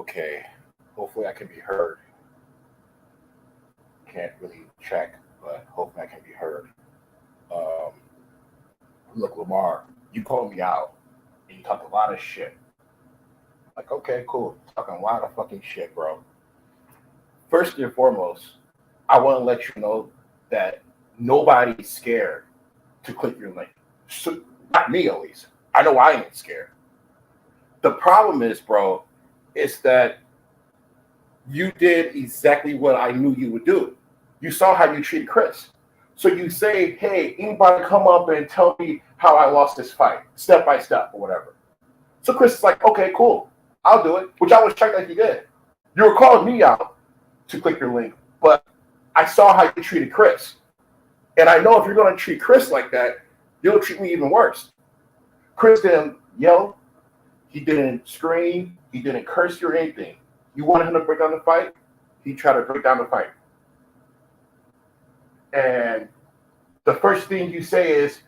Okay, hopefully I can be heard. Can't really check, but hopefully I can be heard. Um, Look, Lamar, you called me out and you talked a lot of shit. Like, okay, cool. Talking a lot of fucking shit, bro. First and foremost, I want to let you know that nobody's scared to click your link. So, not me, at least. I know I ain't scared. The problem is, bro, is that you did exactly what I knew you would do. You saw how you treated Chris. So you say, hey, anybody come up and tell me how I lost this fight, step by step or whatever. So Chris is like, okay, cool. I'll do it, which I was shocked that you did. You were calling me out to click your link, but I saw how you treated Chris. And I know if you're going to treat Chris like that, you'll treat me even worse. Chris didn't yell. He didn't scream. He didn't curse you or anything. You wanted him to break down the fight. He tried to break down the fight. And the first thing you say is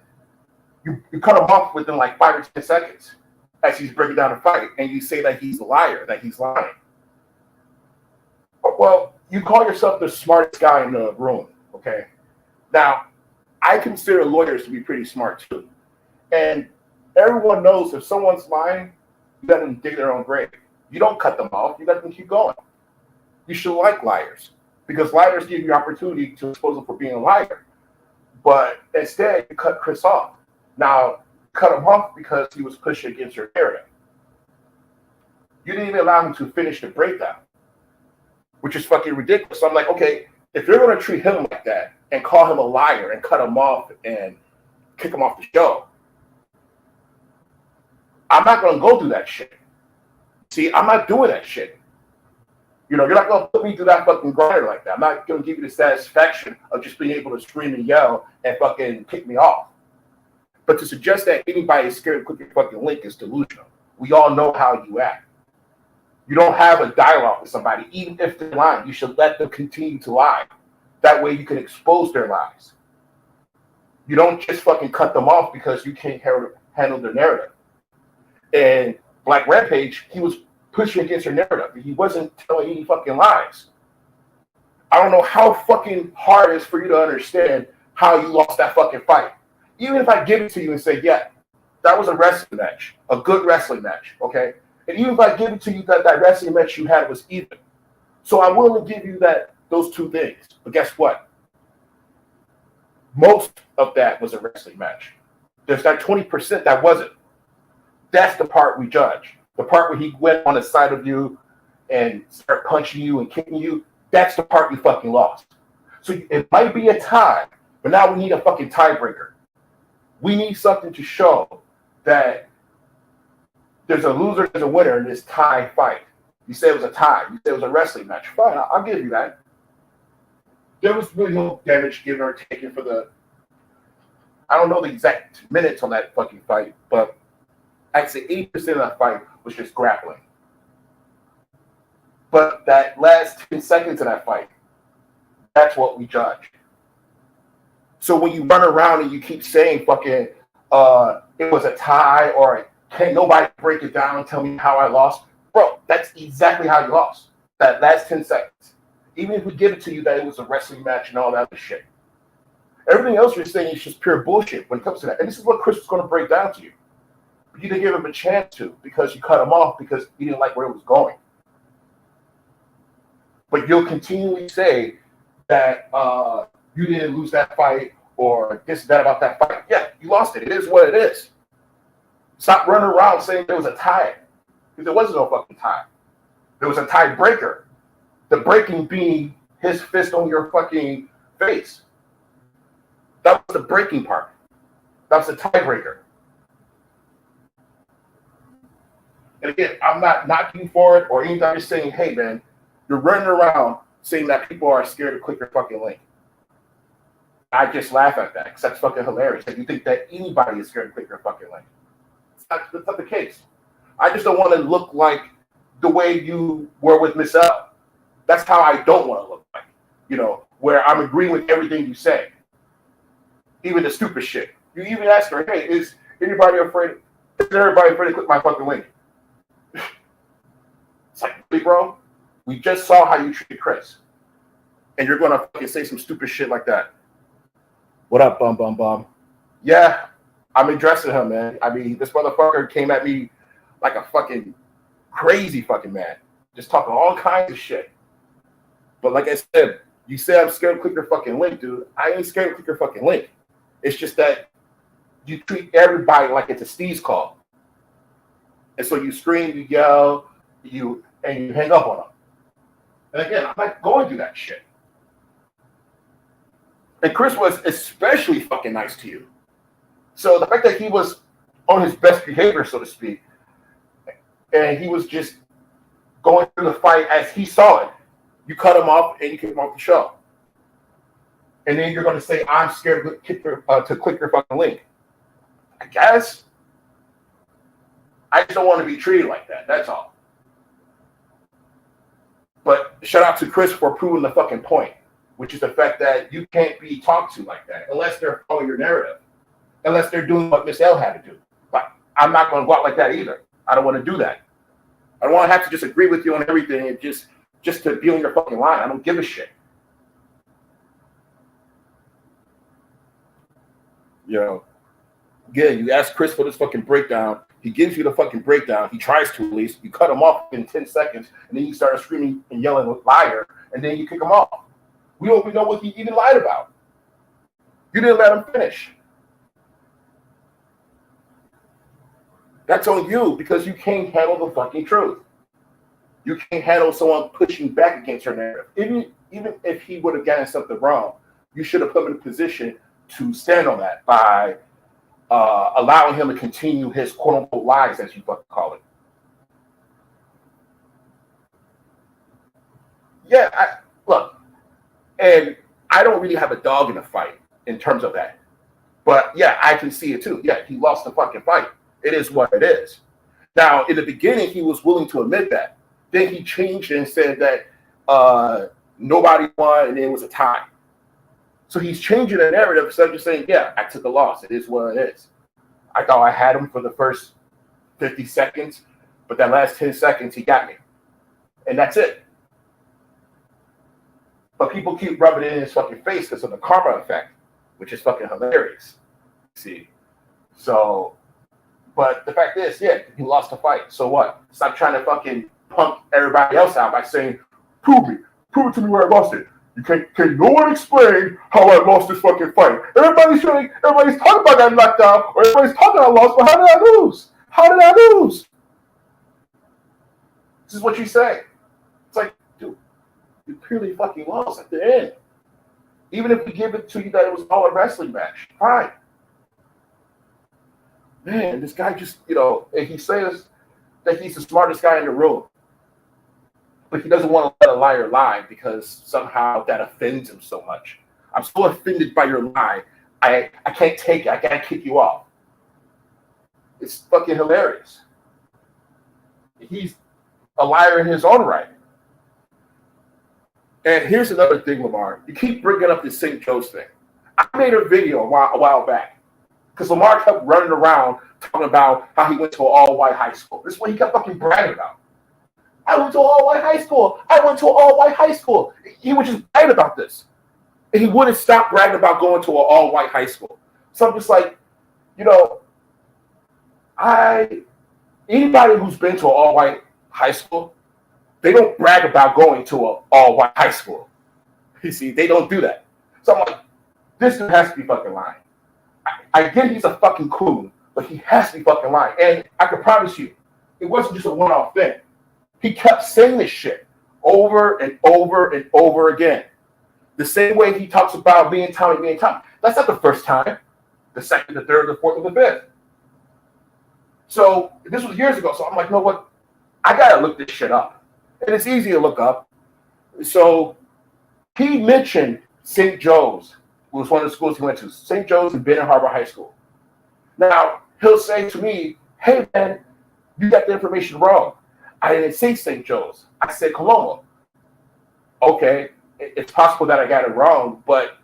you cut him off within like 5 or 10 seconds as he's breaking down the fight. And you say that he's a liar, that he's lying. Well, you call yourself the smartest guy in the room, okay? Now, I consider lawyers to be pretty smart too. And everyone knows if someone's lying, you let them dig their own grave. You don't cut them off, you let them keep going. You should like liars because liars give you opportunity to expose them for being a liar. But instead, you cut Chris off. Now, cut him off because he was pushing against your narrative. You didn't even allow him to finish the breakdown, which is fucking ridiculous. So I'm like, okay, if you're going to treat him like that and call him a liar and cut him off and kick him off the show, I'm not going to go do that shit. See, I'm not doing that shit. You know, you're not going to put me through that fucking grinder like that. I'm not going to give you the satisfaction of just being able to scream and yell and fucking kick me off. But to suggest that anybody is scared to click your fucking link is delusional. We all know how you act. You don't have a dialogue with somebody, even if they're lying. You should let them continue to lie. That way you can expose their lies. You don't just fucking cut them off because you can't handle their narrative. And Black Rampage, he was pushing against your narrative. He wasn't telling any fucking lies. I don't know how fucking hard it is for you to understand how you lost that fucking fight. Even if I give it to you and say, yeah, that was a wrestling match, a good wrestling match, okay? And even if I give it to you that wrestling match you had was even. So I'm willing to give you those two things. But guess what? Most of that was a wrestling match. There's that 20% that wasn't. That's the part we judge. The part where he went on the side of you and started punching you and kicking you, that's the part you fucking lost. So it might be a tie, but now we need a fucking tiebreaker. We need something to show that there's a loser, there's a winner in this tie fight. You say it was a tie. You say it was a wrestling match. Fine, I'll give you that. There was really no damage given or taken for the... I don't know the exact minutes on that fucking fight, but I'd say 80% of that fight was just grappling. But that last 10 seconds of that fight, that's what we judge. So when you run around and you keep saying fucking it was a tie or can't nobody break it down and tell me how I lost, bro, that's exactly how you lost. That last 10 seconds. Even if we give it to you that it was a wrestling match and all that other shit. Everything else you're saying is just pure bullshit when it comes to that. And this is what Chris was going to break down to you. But you didn't give him a chance to because you cut him off because you didn't like where it was going. But you'll continually say that you didn't lose that fight or this, that about that fight. Yeah, you lost it. It is what it is. Stop running around saying there was a tie. Because there wasn't no fucking tie. There was a tiebreaker. The breaking being his fist on your fucking face. That was the breaking part. That was the tiebreaker. And again, I'm not knocking for it or anything. I'm just saying, hey, man, you're running around saying that people are scared to click your fucking link. I just laugh at that because that's fucking hilarious. That you think that anybody is scared to click your fucking link. That's not the case. I just don't want to look like the way you were with b.s.c.l. That's how I don't want to look like. You know, where I'm agreeing with everything you say. Even the stupid shit. You even ask her, hey, is everybody afraid to click my fucking link? It's like, really, bro? We just saw how you treated Chris. And you're going to fucking say some stupid shit like that. What up, bum, bum, bum? Yeah, I'm addressing him, man. I mean, this motherfucker came at me like a fucking crazy fucking man. Just talking all kinds of shit. But like I said, you say I'm scared to click your fucking link, dude. I ain't scared to click your fucking link. It's just that you treat everybody like it's a Steve's call. And so you scream, you yell, you hang up on them. And again, I'm not going through that shit. And Chris was especially fucking nice to you. So the fact that he was on his best behavior, so to speak, and he was just going through the fight as he saw it, you cut him off and you kick him off the show. And then you're going to say, I'm scared to click your fucking link. I guess. I just don't want to be treated like that. That's all. But shout out to Chris for proving the fucking point, which is the fact that you can't be talked to like that unless they're following your narrative, unless they're doing what b.s.c.l had to do. But I'm not going to go out like that either. I don't want to do that. I don't want to have to just agree with you on everything and just to be on your fucking line. I don't give a shit. You know, again, you ask Chris for this fucking breakdown. He gives you the fucking breakdown. He tries to at least. You cut him off in 10 seconds, and then you start screaming and yelling liar, and then you kick him off. We don't even know what he even lied about. You didn't let him finish. That's on you because you can't handle the fucking truth. You can't handle someone pushing back against your narrative. Even if he would have gotten something wrong, you should have put him in a position to stand on that by allowing him to continue his quote-unquote lies, as you fucking call it. Yeah, look, and I don't really have a dog in the fight in terms of that. But yeah, I can see it too. Yeah, he lost the fucking fight. It is what it is. Now, in the beginning, he was willing to admit that. Then he changed and said that nobody won and it was a tie. So he's changing the narrative instead of just saying, yeah, I took a loss. It is what it is. I thought I had him for the first 50 seconds, but that last 10 seconds, he got me. And that's it. But people keep rubbing it in his fucking face because of the karma effect, which is fucking hilarious. See? So, but the fact is, yeah, he lost the fight. So what? Stop trying to fucking punk everybody else out by saying, prove it to me where I lost it. Can no one explain how I lost this fucking fight? Everybody's talking about that knockdown, or everybody's talking I lost, but how did I lose? How did I lose? This is what you say. It's like, dude, you purely fucking lost at the end. Even if we give it to you that it was all a wrestling match, fine. Man, this guy just, and he says that he's the smartest guy in the room. But he doesn't want to let a liar lie because somehow that offends him so much. I'm so offended by your lie. I can't take it. I gotta kick you off. It's fucking hilarious. He's a liar in his own right. And here's another thing, Lamar. You keep bringing up this St. Joe's thing. I made a video a while back because Lamar kept running around talking about how he went to an all-white high school. This is what he kept fucking bragging about. I went to an all-white high school. I went to an all-white high school. He was just bragging about this. And he wouldn't stop bragging about going to an all-white high school. So I'm just like, anybody who's been to an all-white high school, they don't brag about going to an all-white high school. You see, they don't do that. So I'm like, this dude has to be fucking lying. I get he's a fucking coon, but he has to be fucking lying. And I can promise you, it wasn't just a one-off thing. He kept saying this shit over and over and over again. The same way he talks about me and Tommy. That's not the first time. The second, the third, the fourth, or the fifth. So this was years ago. So I'm like, you know what? I got to look this shit up. And it's easy to look up. So he mentioned St. Joe's, was one of the schools he went to. St. Joe's and Benton Harbor High School. Now, he'll say to me, hey, man, you got the information wrong. I didn't say St. Joe's. I said Coloma. Okay, it's possible that I got it wrong, but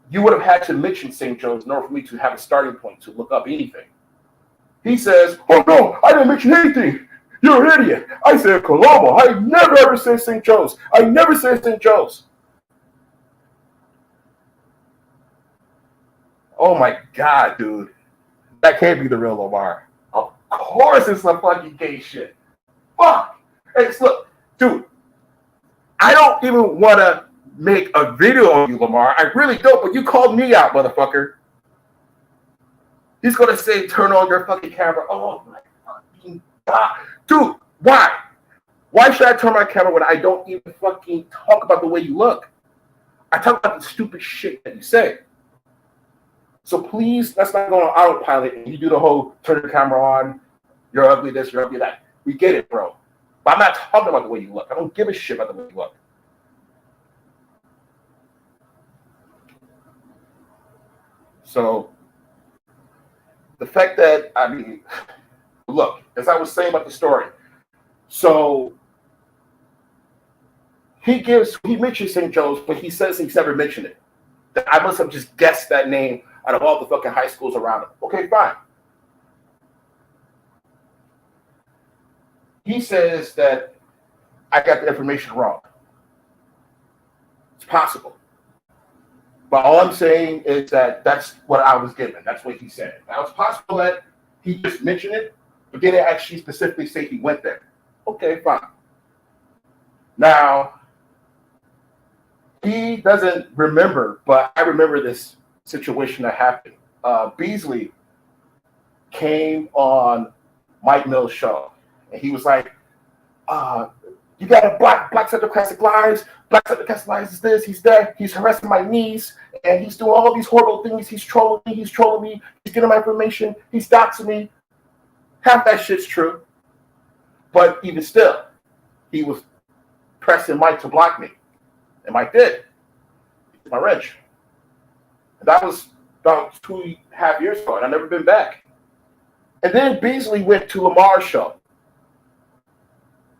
you would have had to mention St. Joe's in order for me to have a starting point to look up anything. He says, oh, no, I didn't mention anything. You're an idiot. I said Colombo. I never ever said St. Joe's. I never said St. Joe's. Oh my God, dude. That can't be the real Lamar. Of course it's some fucking gay shit. Fuck. Hey, look, dude, I don't even want to make a video of you, Lamar. I really don't, but you called me out, motherfucker. He's going to say, turn on your fucking camera. Oh my fucking God. Dude, why? Why should I turn my camera when I don't even fucking talk about the way you look? I talk about the stupid shit that you say. So please, let's not go on autopilot and you do the whole turn the camera on, you're ugly this, you're ugly that. We get it, bro. But I'm not talking about the way you look. I don't give a shit about the way you look. So the fact that, I mean, look, as I was saying about the story, so he mentions St. Joe's, but he says he's never mentioned it. That I must have just guessed that name out of all the fucking high schools around him. Okay, fine. He says that I got the information wrong. It's possible. But all I'm saying is that that's what I was given. That's what he said. Now, it's possible that he just mentioned it, but didn't actually specifically say he went there. Okay, fine. Now, he doesn't remember, but I remember this situation that happened. Beasley came on Mike Mill's show, and he was like, you got a Black Center Classic Lives. Black Center Classic Lives is this, he's that, he's harassing my niece, and he's doing all these horrible things. He's trolling me, he's getting my information, he's doxing me. Half that shit's true. But even still, he was pressing Mike to block me. And Mike did. My wrench. And that was about 2.5 years ago, and I've never been back. And then Beasley went to Lamar's show.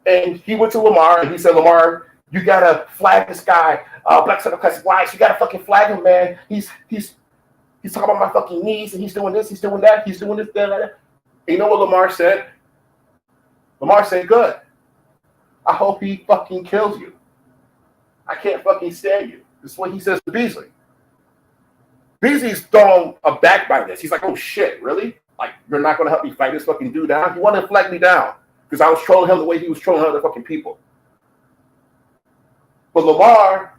And he went to Lamar, and he said, Lamar, you gotta flag this guy, Black Center Classic Lives. You gotta fucking flag him, man. He's talking about my fucking knees, and he's doing this, he's doing that, he's doing this, that. And you know what Lamar said? Lamar said, good. I hope he fucking kills you. I can't fucking stand you. This is what he says to Beasley. Beasley's thrown aback by this. He's like, oh shit, really? Like, you're not gonna help me fight this fucking dude down? He wanted to flag me down because I was trolling him the way he was trolling other fucking people. But Lamar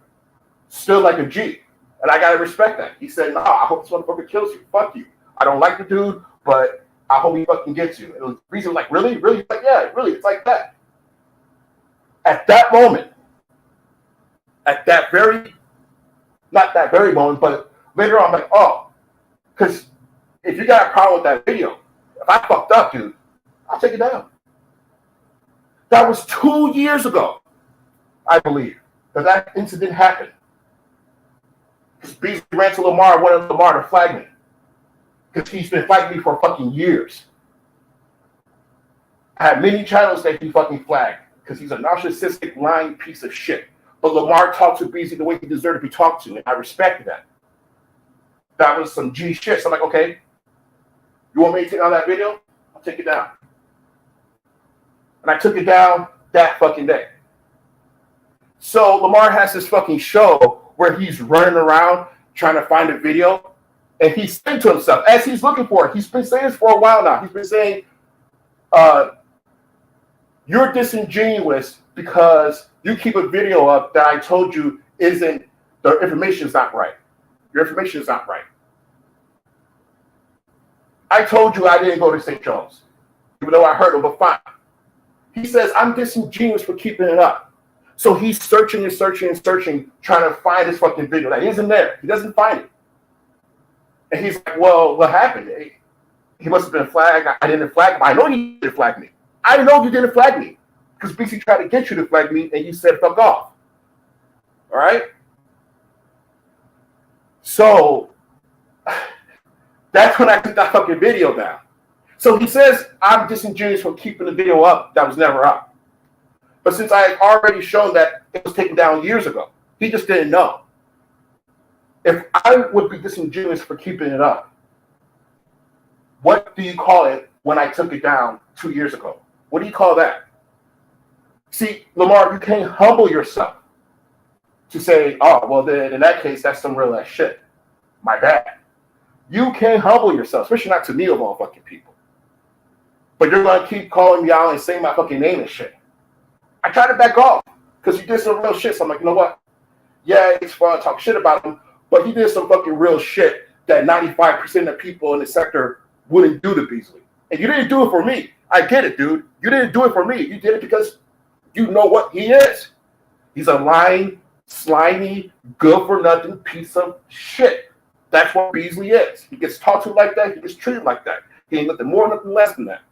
stood like a G, and I gotta respect that. He said, nah, I hope this motherfucker kills you. Fuck you. I don't like the dude, but I hope he fucking gets you. And it was Beasley like, really? Really? Like, yeah, really, it's like that. At that moment, at that very, not that very moment, but later on, I'm like, oh, because if you got a problem with that video, if I fucked up, dude, I'll take it down. That was 2 years ago, I believe, that incident happened. Because Beasley ran to Lamar and wanted Lamar to flag me. Because he's been fighting me for fucking years. I had many channels that he fucking flagged because he's a narcissistic, lying piece of shit. But Lamar talked to Beasley the way he deserved to be talked to, and I respected that. That was some G shit. So I'm like, okay, you want me to take down that video? I'll take it down. And I took it down that fucking day. So Lamar has this fucking show where he's running around trying to find a video, and he's saying to himself, as he's looking for it, he's been saying this for a while now. He's been saying, you're disingenuous because you keep a video up that I told you the information is not right. Your information is not right. I told you I didn't go to St. Joe's, even though I heard him, but fine. He says, I'm disingenuous for keeping it up. So he's searching and searching and searching, trying to find this fucking video that isn't there. He doesn't find it. And he's like, well, what happened? He must have been flagged. I didn't flag him. I know he didn't flag me. I know you didn't flag me because BC tried to get you to flag me and you said fuck off. All right? So that's when I took that fucking video down. So he says I'm disingenuous for keeping the video up that was never up. But since I had already shown that it was taken down years ago, he just didn't know. If I would be disingenuous for keeping it up, what do you call it when I took it down 2 years ago? What do you call that? See, Lamar, you can't humble yourself to say, oh, well, then in that case, that's some real ass shit. My bad. You can't humble yourself, especially not to me of all fucking people. But you're going to keep calling me out and saying my fucking name and shit. I try to back off because you did some real shit. So I'm like, you know what? Yeah, it's fun to talk shit about him, but he did some fucking real shit that 95% of people in the sector wouldn't do to Beasley. And you didn't do it for me. I get it, dude. You didn't do it for me. You did it because you know what he is. He's a lying, slimy, good-for-nothing piece of shit. That's what Beasley is. He gets talked to like that. He gets treated like that. He ain't nothing more, nothing less than that.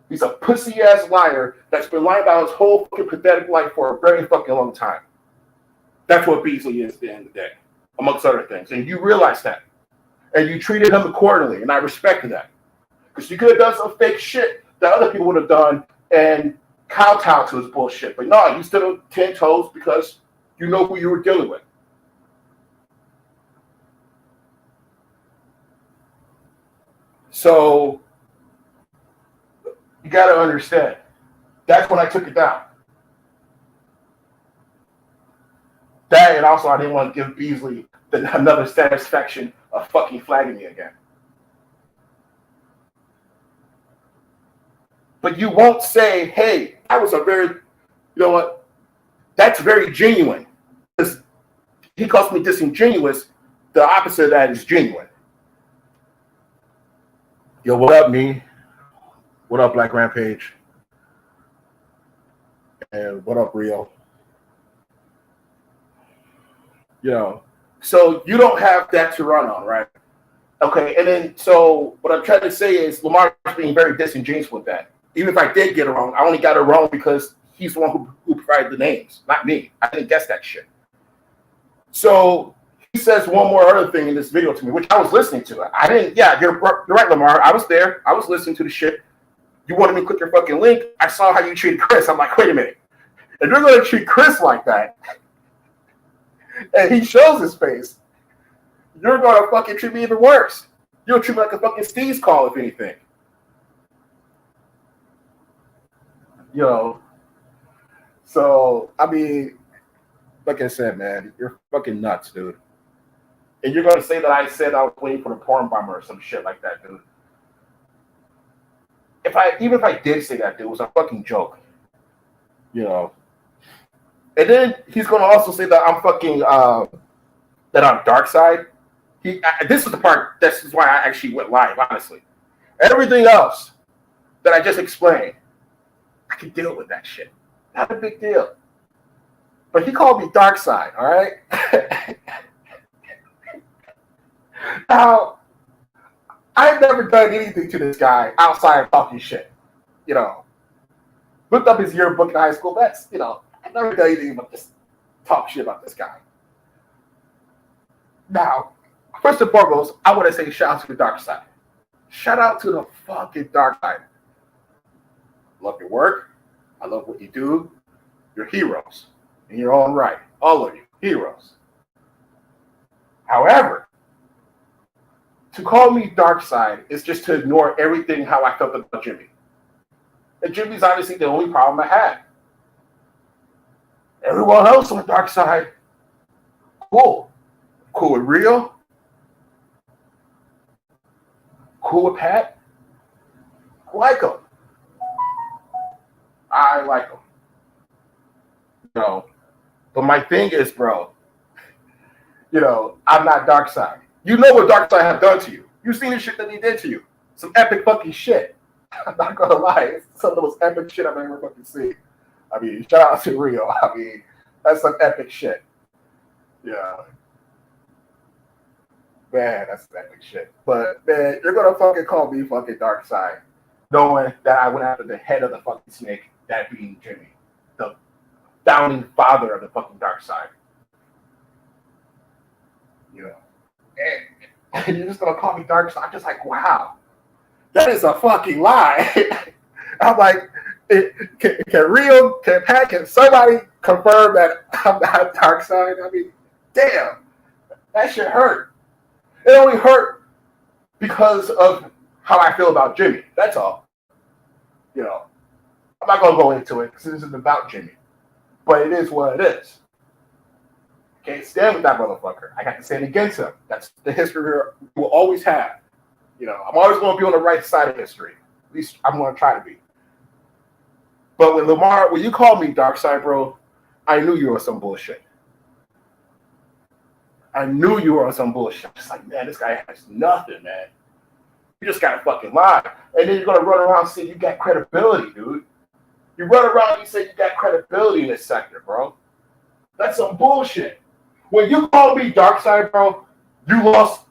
He's a pussy-ass liar that's been lying about his whole fucking pathetic life for a very fucking long time. That's what Beasley is at the end of the day, amongst other things. And you realize that. And you treated him accordingly, and I respected that. Because you could have done some fake shit that other people would have done and kowtow to his bullshit. But no, you stood on 10 toes because you know who you were dealing with. So you got to understand. That's when I took it down. That, and also I didn't want to give Beasley another satisfaction of fucking flagging me again. But you won't say, hey, that was a very, you know what, that's very genuine. Because he calls me disingenuous. The opposite of that is genuine. Yo, what up, me? What up, Black Rampage? And what up, Rio? You know, so you don't have that to run on, right? Okay, and then, so what I'm trying to say is Lamar's being very disingenuous with that. Even if I did get it wrong, I only got it wrong because he's the one who provided the names, not me. I didn't guess that shit. So he says one more other thing in this video to me, which I was listening to. I didn't, yeah, you're right, Lamar. I was there. I was listening to the shit. You wanted me to click your fucking link. I saw how you treated Chris. I'm like, wait a minute. If you're going to treat Chris like that, and he shows his face, you're going to fucking treat me even worse. You'll treat me like a fucking Steve's call, if anything. You know, so, I mean, like I said, man, you're fucking nuts, dude. And you're going to say that I said I was waiting for the porn bomber or some shit like that, dude. Even if I did say that, dude, it was a fucking joke. You know. And then he's going to also say that I'm fucking, that I'm dark side. This is the part, this is why I actually went live, honestly. Everything else that I just explained, I can deal with that shit. Not a big deal. But he called me dark side, all right? Now, I've never done anything to this guy outside of talking shit. You know, looked up his yearbook in high school. That's, you know, I've never done anything but just talk shit about this guy. Now, first and foremost, I want to say shout out to the dark side. Shout out to the fucking dark side. Love your work. I love what you do. You're heroes in your own right. All of you, heroes. However, to call me dark side is just to ignore everything how I felt about Jimmy. And Jimmy's obviously the only problem I had. Everyone else on the dark side, cool. Cool with Rio. Cool with Pat. I like him. I like him. You know, but my thing is, bro, you know, I'm not dark side. You know what dark side have done to you. You've seen the shit that he did to you. Some epic fucking shit. I'm not gonna lie. It's some of the most epic shit I've ever fucking seen. I mean, shout out to Rio. I mean, that's some epic shit. Yeah. Man, that's some epic shit. But, man, you're gonna fucking call me fucking dark side, knowing that I went after the head of the fucking snake, that being Jimmy, the founding father of the fucking dark side. You know. And you're just gonna call me dark side. I'm just like, wow. That is a fucking lie. I'm like, can Rio, can Pat, can somebody confirm that I'm not dark side? I mean, damn, that shit hurt. It only hurt because of how I feel about Jimmy. That's all. You know, I'm not gonna go into it because this isn't about Jimmy, but it is what it is. Can't stand with that motherfucker. I got to stand against him. That's the history we will always have. You know, I'm always going to be on the right side of history. At least I'm going to try to be. But when Lamar, when you called me dark side, bro, I knew you were some bullshit. I knew you were on some bullshit. Just like, man, this guy has nothing, man. You just got to fucking lie. And then you're going to run around and say you got credibility, dude. You run around and you say you got credibility in this sector, bro. That's some bullshit. When you call me dark side, bro, you lost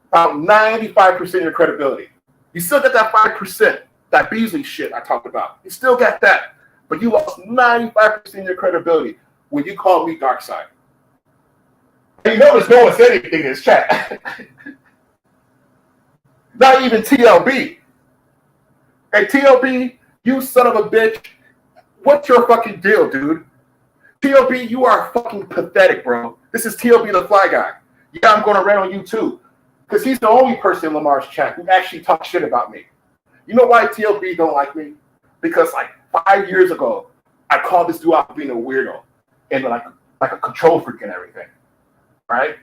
about 95% of your credibility. You still got that 5%, that Beasley shit I talked about. You still got that. But you lost 95% of your credibility when you called me dark side. And you notice no one said anything in this chat. Not even TLB. Hey, TLB, you son of a bitch. What's your fucking deal, dude? TLB, you are fucking pathetic, bro. This is TLB the Fly Guy. Yeah, I'm going to rant on you too. Because he's the only person in Lamar's chat who actually talks shit about me. You know why TLB don't like me? Because like 5 years ago, I called this dude out being a weirdo and like a control freak and everything. Right?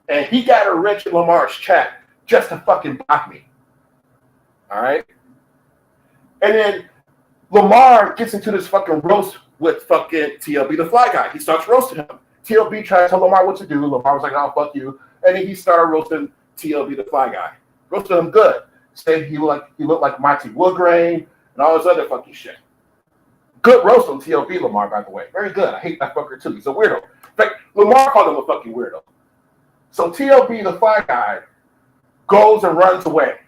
And he got a wrench in Lamar's chat just to fucking block me. All right? And then Lamar gets into this fucking roast with fucking TLB the Fly Guy. He starts roasting him. TLB tried to tell Lamar what to do. Lamar was like, oh, fuck you. And then he started roasting TLB the Fly Guy. Roasted him good. Said he looked like Monty Woodgrain and all this other fucking shit. Good roast on TLB Lamar, by the way. Very good. I hate that fucker too. He's a weirdo. In fact, Lamar called him a fucking weirdo. So TLB the Fly Guy goes and runs away.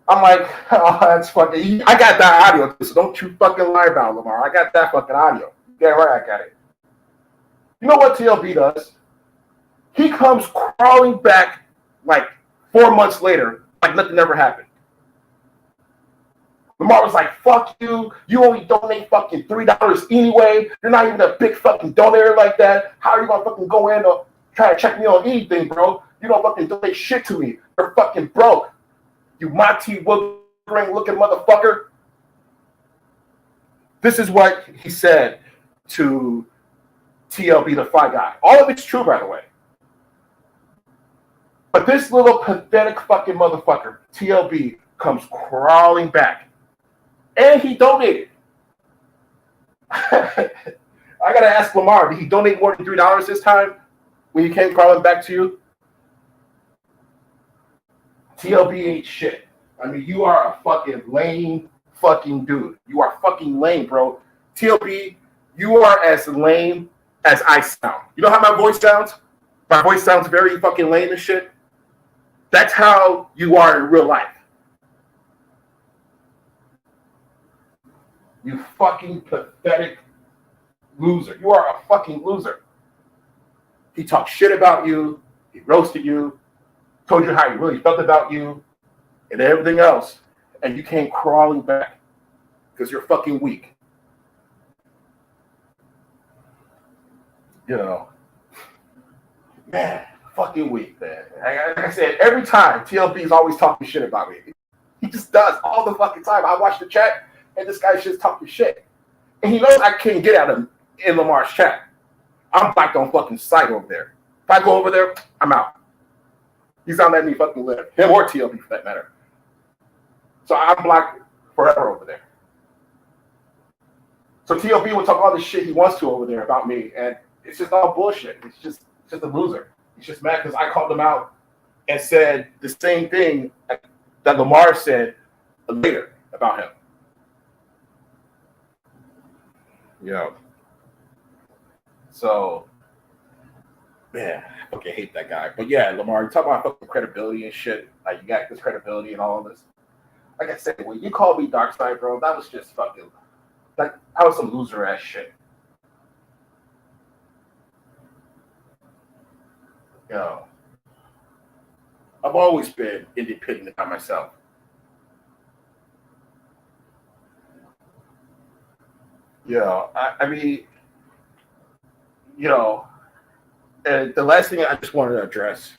I'm like, oh, that's fucking. I got that audio, so don't you fucking lie about it, Lamar. I got that fucking audio. Yeah, right, I got it. You know what TLB does? He comes crawling back like 4 months later, like nothing ever happened. Lamar was like, fuck you. You only donate fucking $3 anyway. You're not even a big fucking donator like that. How are you going to fucking go in or try to check me on anything, bro? You don't fucking donate shit to me. You're fucking broke. You Monty Woodgrain looking motherfucker. This is what he said to TLB the Fly Guy. All of it's true, by the way. But this little pathetic fucking motherfucker, TLB, comes crawling back. And he donated. I gotta ask Lamar, did he donate more than $3 this time when he came crawling back to you? TLB ain't shit. I mean, you are a fucking lame fucking dude. You are fucking lame, bro. TLB, you are as lame as I sound. You know how my voice sounds? My voice sounds very fucking lame and shit. That's how you are in real life. You fucking pathetic loser. You are a fucking loser. He talked shit about you. He roasted you. Told you how he really felt about you and everything else. And you came crawling back because you're fucking weak. You know, man, fucking weak, man. Like I said, every time TLB is always talking shit about me. He just does all the fucking time. I watch the chat and this guy's just talking shit. And he knows I can't get at him in Lamar's chat. I'm blocked on fucking sight over there. If I go over there, I'm out. He's not letting me fucking live. Him or TLB for that matter. So I'm blocked forever over there. So TLB will talk all the shit he wants to over there about me, and it's just all bullshit. It's just a loser. He's just mad because I called him out and said the same thing that Lamar said later about him. Yeah. So, man, I fucking hate that guy. But yeah, Lamar, you talk about fucking credibility and shit. Like, you got this credibility and all of this. Like I said, when you called me dark side, bro, that was just fucking, like, that was some loser ass shit. You know, I've always been independent about myself. Yeah, I mean, you know, and the last thing I just wanted to address,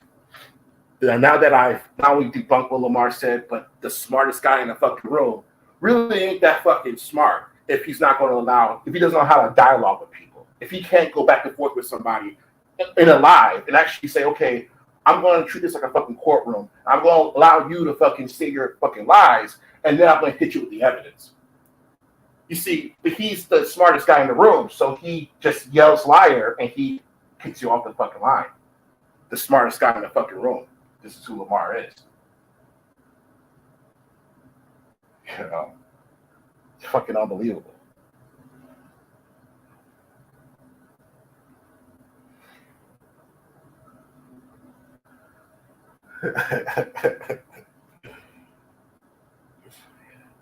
now that I've not only debunked what Lamar said, but the smartest guy in the fucking room really ain't that fucking smart if he's not going to allow, if he doesn't know how to dialogue with people. If he can't go back and forth with somebody in a live and actually say, okay, I'm going to treat this like a fucking courtroom. I'm going to allow you to fucking say your fucking lies, and then I'm going to hit you with the evidence. You see, he's the smartest guy in the room, so he just yells liar, and he kicks you off the fucking line. The smartest guy in the fucking room. This is who Lamar is. You know? It's fucking unbelievable.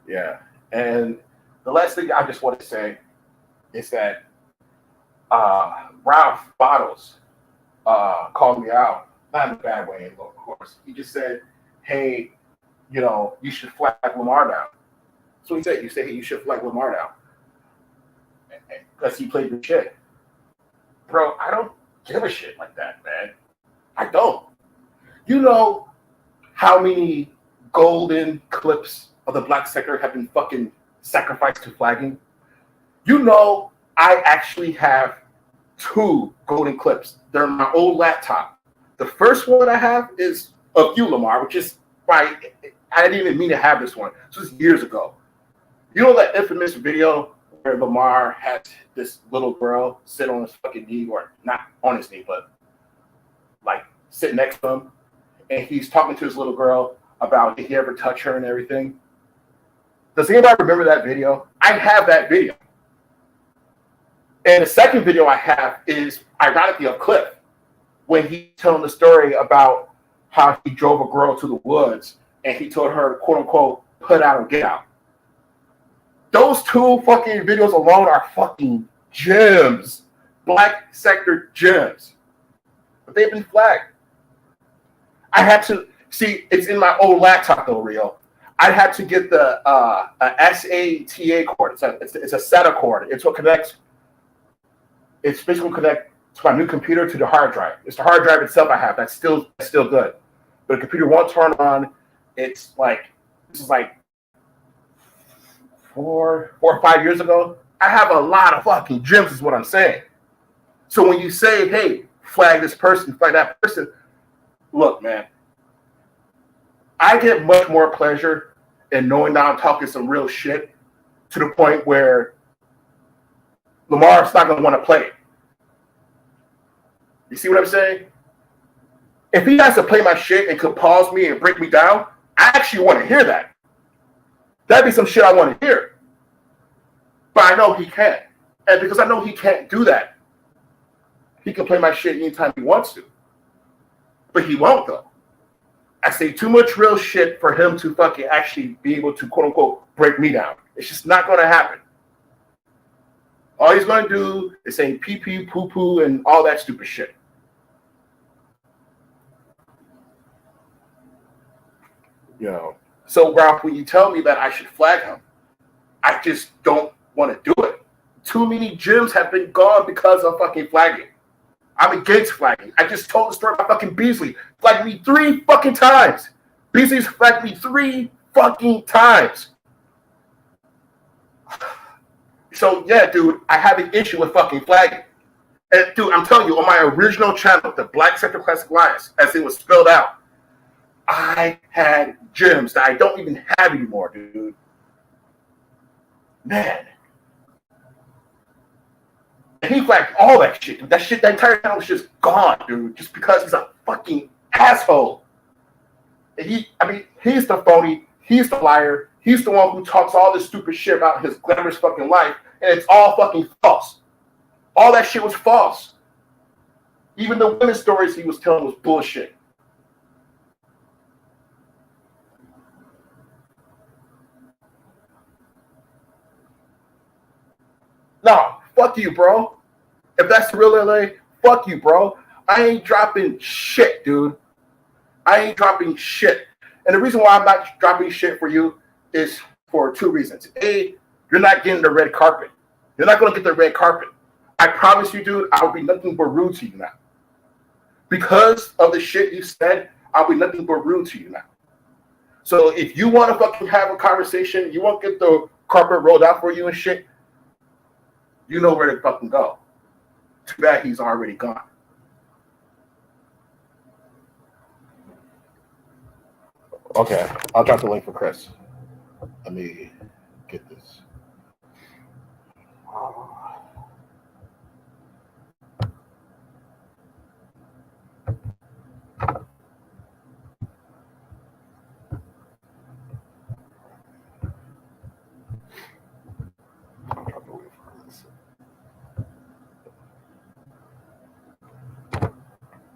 Yeah. And the last thing I just want to say is that Ralph Bottles called me out, not in a bad way, of course. He just said, hey, you know, you should flag Lamar down. So he said, hey, you should flag Lamar down. Because he played the shit. Bro, I don't give a shit like that, man. I don't. You know how many golden clips of the black sector have been fucking sacrificed to flagging? You know, I actually have 2 golden clips. They're on my old laptop. The first one I have is of you, Lamar, which is I didn't even mean to have this one. This was years ago. You know that infamous video where Lamar had this little girl sit on his fucking knee, or not on his knee, but like sit next to him, and he's talking to his little girl about did he ever touch her and everything? Does anybody remember that video? I have that video. And the second video I have is ironically of Cliff, when he's telling the story about how he drove a girl to the woods and he told her, quote unquote, put out or get out. Those 2 fucking videos alone are fucking gems. Black sector gems. But they've been flagged. I had to, see, it's in my old laptop though, Rio. I had to get the SATA cord. It's a SATA cord. It's what connects, it's basically connect to my new computer to the hard drive. It's the hard drive itself I have. That's still good. But the computer won't turn on. It's like, this is like 4 or 5 years ago. I have a lot of fucking gems is what I'm saying. So when you say, hey, flag this person, flag that person, look, man, I get much more pleasure in knowing that I'm talking some real shit to the point where Lamar's not going to want to play it. You see what I'm saying? If he has to play my shit and could pause me and break me down, I actually want to hear that. That'd be some shit I want to hear. But I know he can't. And because I know he can't do that, he can play my shit anytime he wants to. But he won't, though. I say too much real shit for him to fucking actually be able to, quote unquote, break me down. It's just not going to happen. All he's going to do is say pee-pee, poo-poo, and all that stupid shit. You know, so Ralph, when you tell me that I should flag him, I just don't want to do it. Too many gyms have been gone because of fucking flagging. I'm against flagging. I just told the story about fucking Beasley. Flagged me 3 fucking times. Beasley's flagged me 3 fucking times. So yeah, dude, I have an issue with fucking flagging. And dude, I'm telling you, on my original channel, the Black Sector Classic Alliance, as it was spelled out, I had gems that I don't even have anymore, dude. Man. And he flagged all that shit, dude. That shit, that entire channel was just gone, dude. Just because he's a fucking asshole. And he's the phony, he's the liar, he's the one who talks all this stupid shit about his glamorous fucking life, and it's all fucking false. All that shit was false. Even the women's stories he was telling was bullshit. No, fuck you, bro. If that's the real LA, fuck you, bro. I ain't dropping shit, dude. I ain't dropping shit. And the reason why I'm not dropping shit for you is for 2 reasons. A, you're not getting the red carpet. You're not going to get the red carpet. I promise you, dude, I'll be nothing but rude to you now. Because of the shit you said, I'll be nothing but rude to you now. So if you want to fucking have a conversation, you won't get the carpet rolled out for you and shit. You know where to fucking go. Too bad he's already gone. Okay, I'll drop the link for Chris. Let me get this.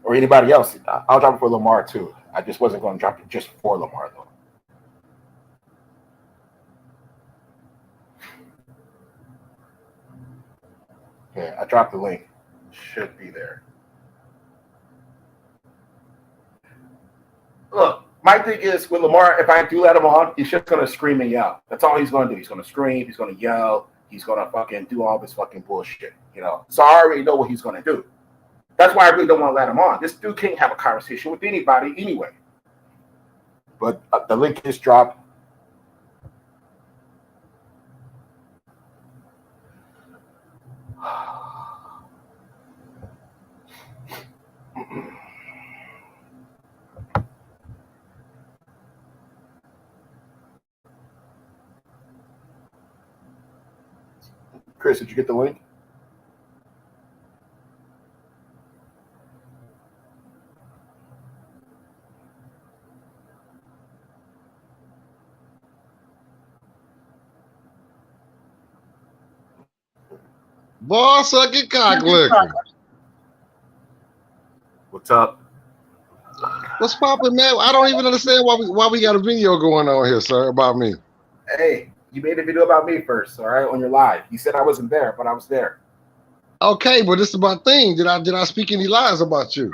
Or anybody else. I'll drop it for Lamar too. I just wasn't going to drop it just for Lamar though. Okay, I dropped the link. Should be there. Look, my thing is with Lamar, if I do let him on, he's just going to scream and yell. That's all he's going to do. He's going to scream. He's going to yell. He's going to fucking do all this fucking bullshit, you know. So I already know what he's going to do. That's why I really don't want to let him on. This dude can't have a conversation with anybody anyway. But the link is dropped. Chris, did you get the link? Boy, suck it, cock liquor. What's up? What's poppin', man? I don't even understand why we got a video going on here, sir, about me. Hey, you made a video about me first, all right, on your live. You said I wasn't there, but I was there. Okay, but this is my thing. Did I speak any lies about you?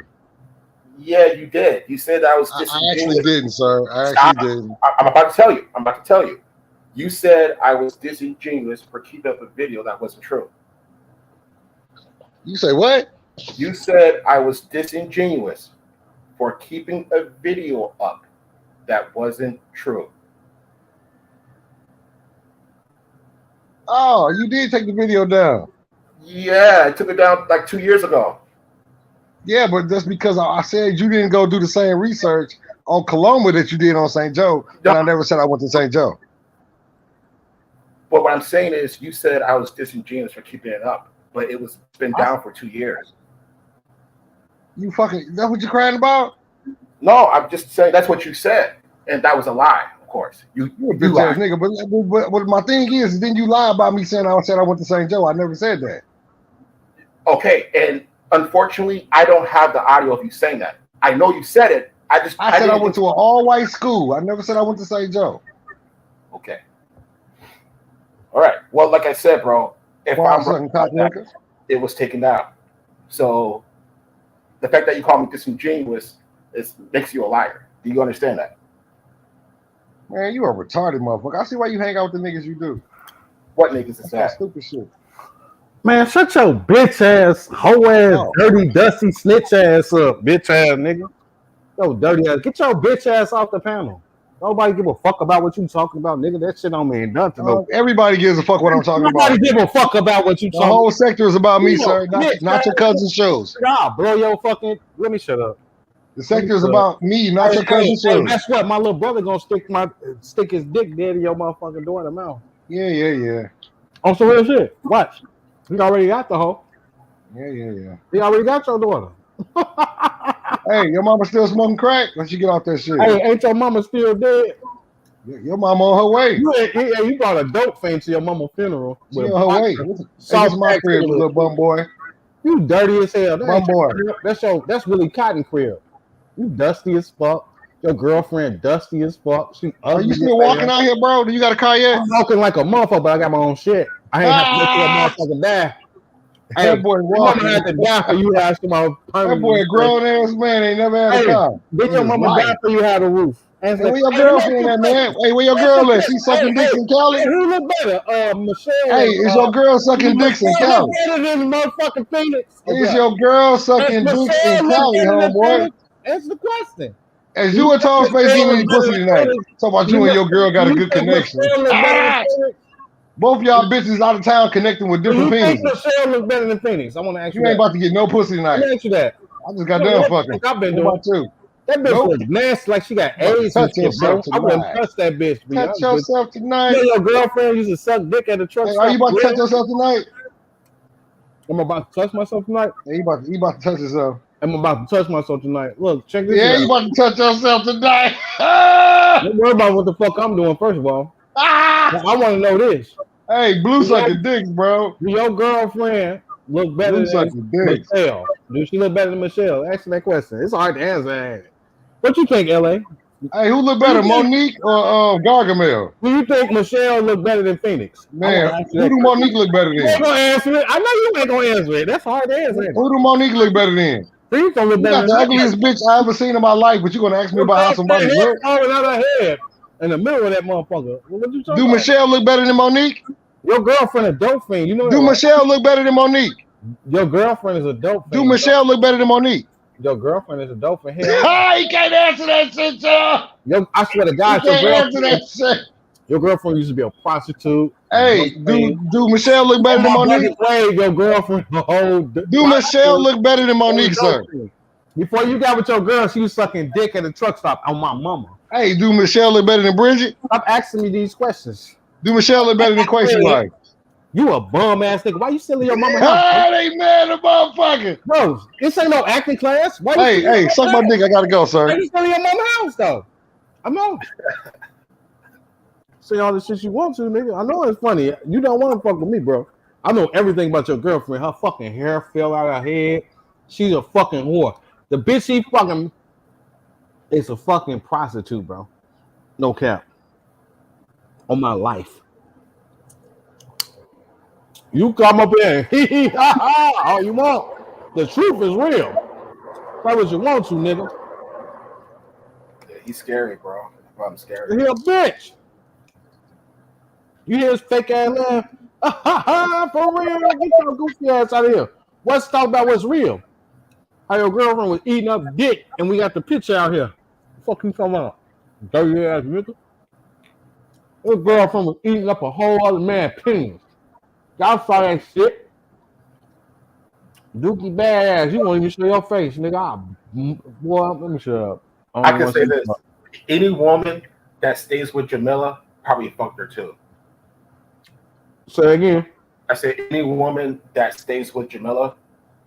Yeah, you did. You said I was I actually didn't, sir. I actually didn't. I'm about to tell you. You said I was disingenuous for keeping up a video that wasn't true. You say what? You said I was disingenuous for keeping a video up that wasn't true. Oh, you did take the video down. Yeah, I took it down like 2 years ago. Yeah, but that's because I said you didn't go do the same research on Coloma that you did on St. Joe, and I never said I went to St. Joe. But what I'm saying is you said I was disingenuous for keeping it up, but it's been down for 2 years. You fucking, that's what you're crying about? No, I'm just saying that's what you said, and that was a lie, of course. You a bitch ass nigga, but my thing is, then you lie about me saying I went to St. Joe. I never said that. Okay, and unfortunately, I don't have the audio of you saying that. I know you said it. I said I went to an all-white school. I never said I went to St. Joe. Okay. All right. Well, like I said, bro, if I'm wrong, it was taken down. So the fact that you call me disingenuous makes you a liar. Do you understand that? Man, you a retarded motherfucker. I see why you hang out with the niggas you do. What niggas is that? Stupid shit. Man, shut your bitch ass, hoe ass, dirty, dusty, snitch ass up, bitch ass nigga. Yo, dirty ass. Get your bitch ass off the panel. Nobody give a fuck about what you talking about, nigga. That shit don't mean nothing. Everybody gives a fuck what I'm talking about. Nobody give a fuck about what you talking about. The whole sector is about me, sir. Not your cousin's shows. Nah, blow your fucking. Let me shut up. The sector is about me, not your cousin's shows. That's what my little brother gonna stick his dick dead in your motherfucking door in the mouth. Yeah. On some real shit. Watch. He already got the hoe. Yeah. He already got your daughter. Hey, your mama still smoking crack? Let's you get off that shit. Hey, ain't your mama still dead? Your mama on her way. You brought a dope thing to your mama's funeral. She on her way. That's my crib, little bum boy. You dirty as hell. Bum boy. That's Willie Cotton crib. You dusty as fuck. Your girlfriend dusty as fuck. Are you still walking out here, bro? Do you got a car yet? I'm walking like a motherfucker, but I got my own shit. I ain't have to make a motherfucker die. That boy walking. Your mama had to die for you had some That boy a grown ass man ain't never had a car. Did your mama die for you had a roof? Hey, where your girlfriend at, man? Hey, where your girl at? She sucking dicks in Cali? Who look better? Michelle. Hey, is your girl sucking dicks in Cali? Better than motherfucking Phoenix. Is your girl sucking dicks in Cali, homeboy? Answer the question. As you and Tall Space getting any pussy tonight. Talk about you and your girl got a good connection. Both y'all bitches out of town connecting with different penises. penises. Michelle look better than Phoenix. I want to ask you. You ain't about to get no pussy tonight. Let me ask you that. I just got done fucking. I've been doing too. That bitch was nasty, like she got AIDS. Touch yourself tonight. I wouldn't touch that bitch. Touch yourself tonight. You know your girlfriend used to suck dick at the truck stop. Are you about to touch yourself tonight? I'm about to touch myself tonight. Yeah, you about to touch yourself. I'm about to touch myself tonight. Look, check this out. Yeah, you about to touch yourself tonight. Don't worry about what the fuck I'm doing, first of all. I want to know this. Hey, Blue sucking dicks, bro. Do your girlfriend look better than Michelle? Do she look better than Michelle? Answer that question. It's hard to answer. What you think, LA? Hey, who look better, Monique or Gargamel? Do you think Michelle look better than Phoenix? Man, who do Monique look better than? You ain't gonna answer it. I know you ain't gonna answer it. That's hard to answer. Who do Monique look better than? Phoenix don't look better than the ugliest bitch I ever seen in my life, but you gonna ask me about how somebody look? Head in the middle of that motherfucker. What you talking about? Michelle look better than Monique? Your girlfriend a dope fiend. You know. Do Michelle look better than Monique? Your girlfriend is a dope fiend. Do Michelle look better than Monique? Your girlfriend is a dope fiend. He can't answer that shit, y'all. I swear to God, your girlfriend used to be a prostitute. Hey, do Michelle look better than Monique? Your girlfriend. Do Michelle look better than Monique, sir? Before you got with your girl, she was sucking dick at a truck stop on my mama. Hey, do Michelle look better than Bridget? Stop asking me these questions. Do Michelle look better than Quasi Life? You a bum ass nigga. Why you still in your mama house? They mad at motherfucker. Bro, this ain't no acting class. Why hey, suck my dick. I gotta go, sir. Why you still in your mama house though? I know. Say all the shit you want to, nigga. I know it's funny. You don't want to fuck with me, bro. I know everything about your girlfriend. Her fucking hair fell out of her head. She's a fucking whore. The bitch she fucking is a fucking prostitute, bro. No cap. On my life. You come up here and hee ha ha all you want. The truth is real. Try what you want to, nigga. Yeah, he's scary, bro. I'm scary. He a bitch. You hear his fake ass laugh? For real? Get your goofy ass out of here. Let's talk about what's real. How your girlfriend was eating up dick and we got the picture out here. What the fuck you talking about? Dirty ass nigga. Your girlfriend was eating up a whole other man's penis. Y'all saw that shit. Dookie badass. You won't even show your face, nigga. Boy, let me shut up. I can say this. Any woman that stays with Jamila probably fucked her too. Say again. I said any woman that stays with Jamila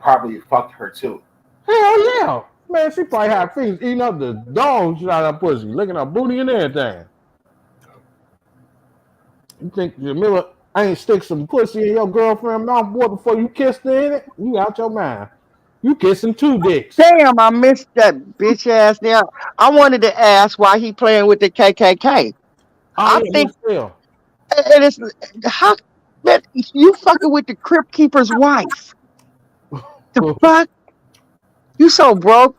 probably fucked her too. Hell yeah. Man, she probably had things eating up the dog shit out of her pussy, licking her booty and everything. You think Jamila ain't stick some pussy in your girlfriend's mouth, boy, before you kissed her in it? You out your mind. You kissing two dicks. Damn, I missed that bitch ass now. I wanted to ask why he playing with the KKK. I think it is how that you fucking with the Crypt Keeper's wife. The fuck? You so broke.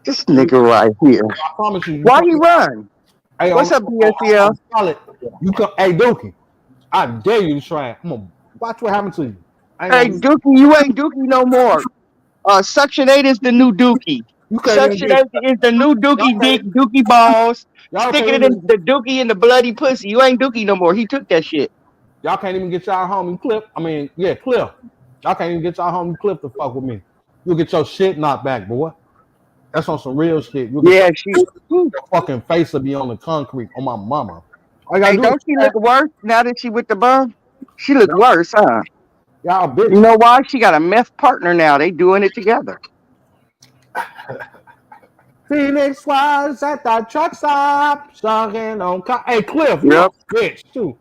This nigga right here. I promise you. Why he run? Hey, what's up, b.s.c.l? You come, hey Dookie, I dare you to try it. I'm gonna watch what happens to you. Hey Dookie, you ain't Dookie no more. Section 8 is the new Dookie. Section 8 is the new Dookie dick, Dookie balls. Sticking it in the Dookie in the bloody pussy. You ain't Dookie no more. He took that shit. Y'all can't even get y'all homie Cliff. I mean, yeah, Cliff. Y'all can't even get y'all homie Cliff to fuck with me. You'll get your shit knocked back, boy. That's on some real shit. Yeah, your fucking face will be on the concrete on my mama. Hey, don't she look worse now that she with the bum? She look worse, huh? Y'all bitch. You know why? She got a meth partner now. They doing it together. Phoenix was at the truck stop, sucking on. Hey, Cliff, you a bitch too.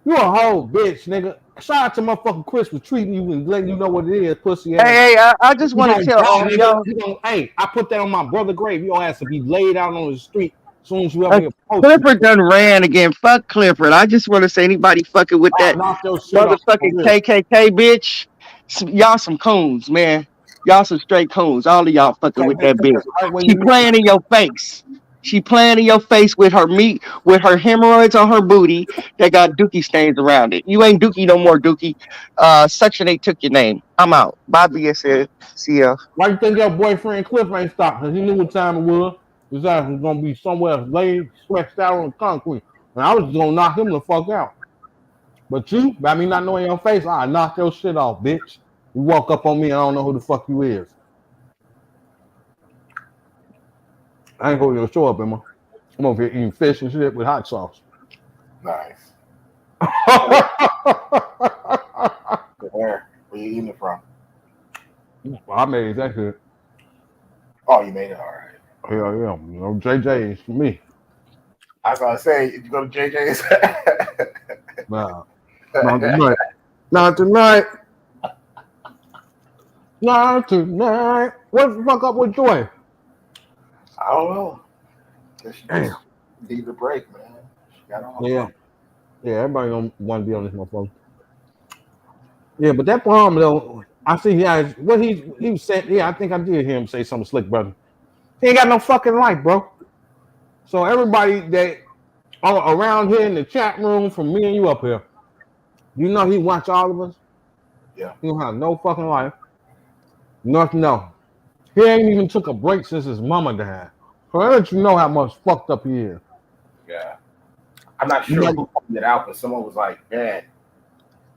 You a whole bitch, nigga. Shout out to motherfucking Chris for treating you and letting you know what it is, pussy ass. Hey, I just want to tell all y'all. Hey, I put that on my brother grave. Your ass to be laid out on the street as soon as you ever Clifford done ran again. Fuck Clifford. I just want to say anybody fucking with that motherfucking KKK bitch, y'all some coons, man. Y'all some straight coons. All of y'all fucking with that bitch. She playing in your face. She playing in your face with her meat, with her hemorrhoids on her booty that got dookie stains around it. You ain't dookie no more, dookie. Section 8 took your name. I'm out. Bye, b.s.c.l. Why you think your boyfriend Cliff ain't stopped? Because he knew what time it was. His ass was going to be somewhere laid, stretched out on the concrete. And I was just going to knock him the fuck out. But you, by me not knowing your face, I knock your shit off, bitch. You walk up on me, I don't know who the fuck you is. I ain't going to show up, Emma. I'm over here eating fish and shit with hot sauce. Nice. Where you eating it from? I made that shit. Oh, you made it, all right. Hell yeah. You know, JJ is for me. I was gonna say, if you go to JJ's. Nah. Not tonight. Not tonight. Not tonight. What the fuck up with Joy? I don't know. She just needs a break, man. She got on. Yeah. Yeah, everybody don't want to be on this motherfucker. Yeah, but that problem though, I see what he said. Yeah, I think I did hear him say something slick, brother. He ain't got no fucking life, bro. So everybody that around here in the chat room, from me and you up here, you know he watch all of us. Yeah. He don't have no fucking life. Nothing. No. He ain't even took a break since his mama died. So I let you know how much fucked up he is. Yeah. I'm not sure who pointed it out, but someone was like, man,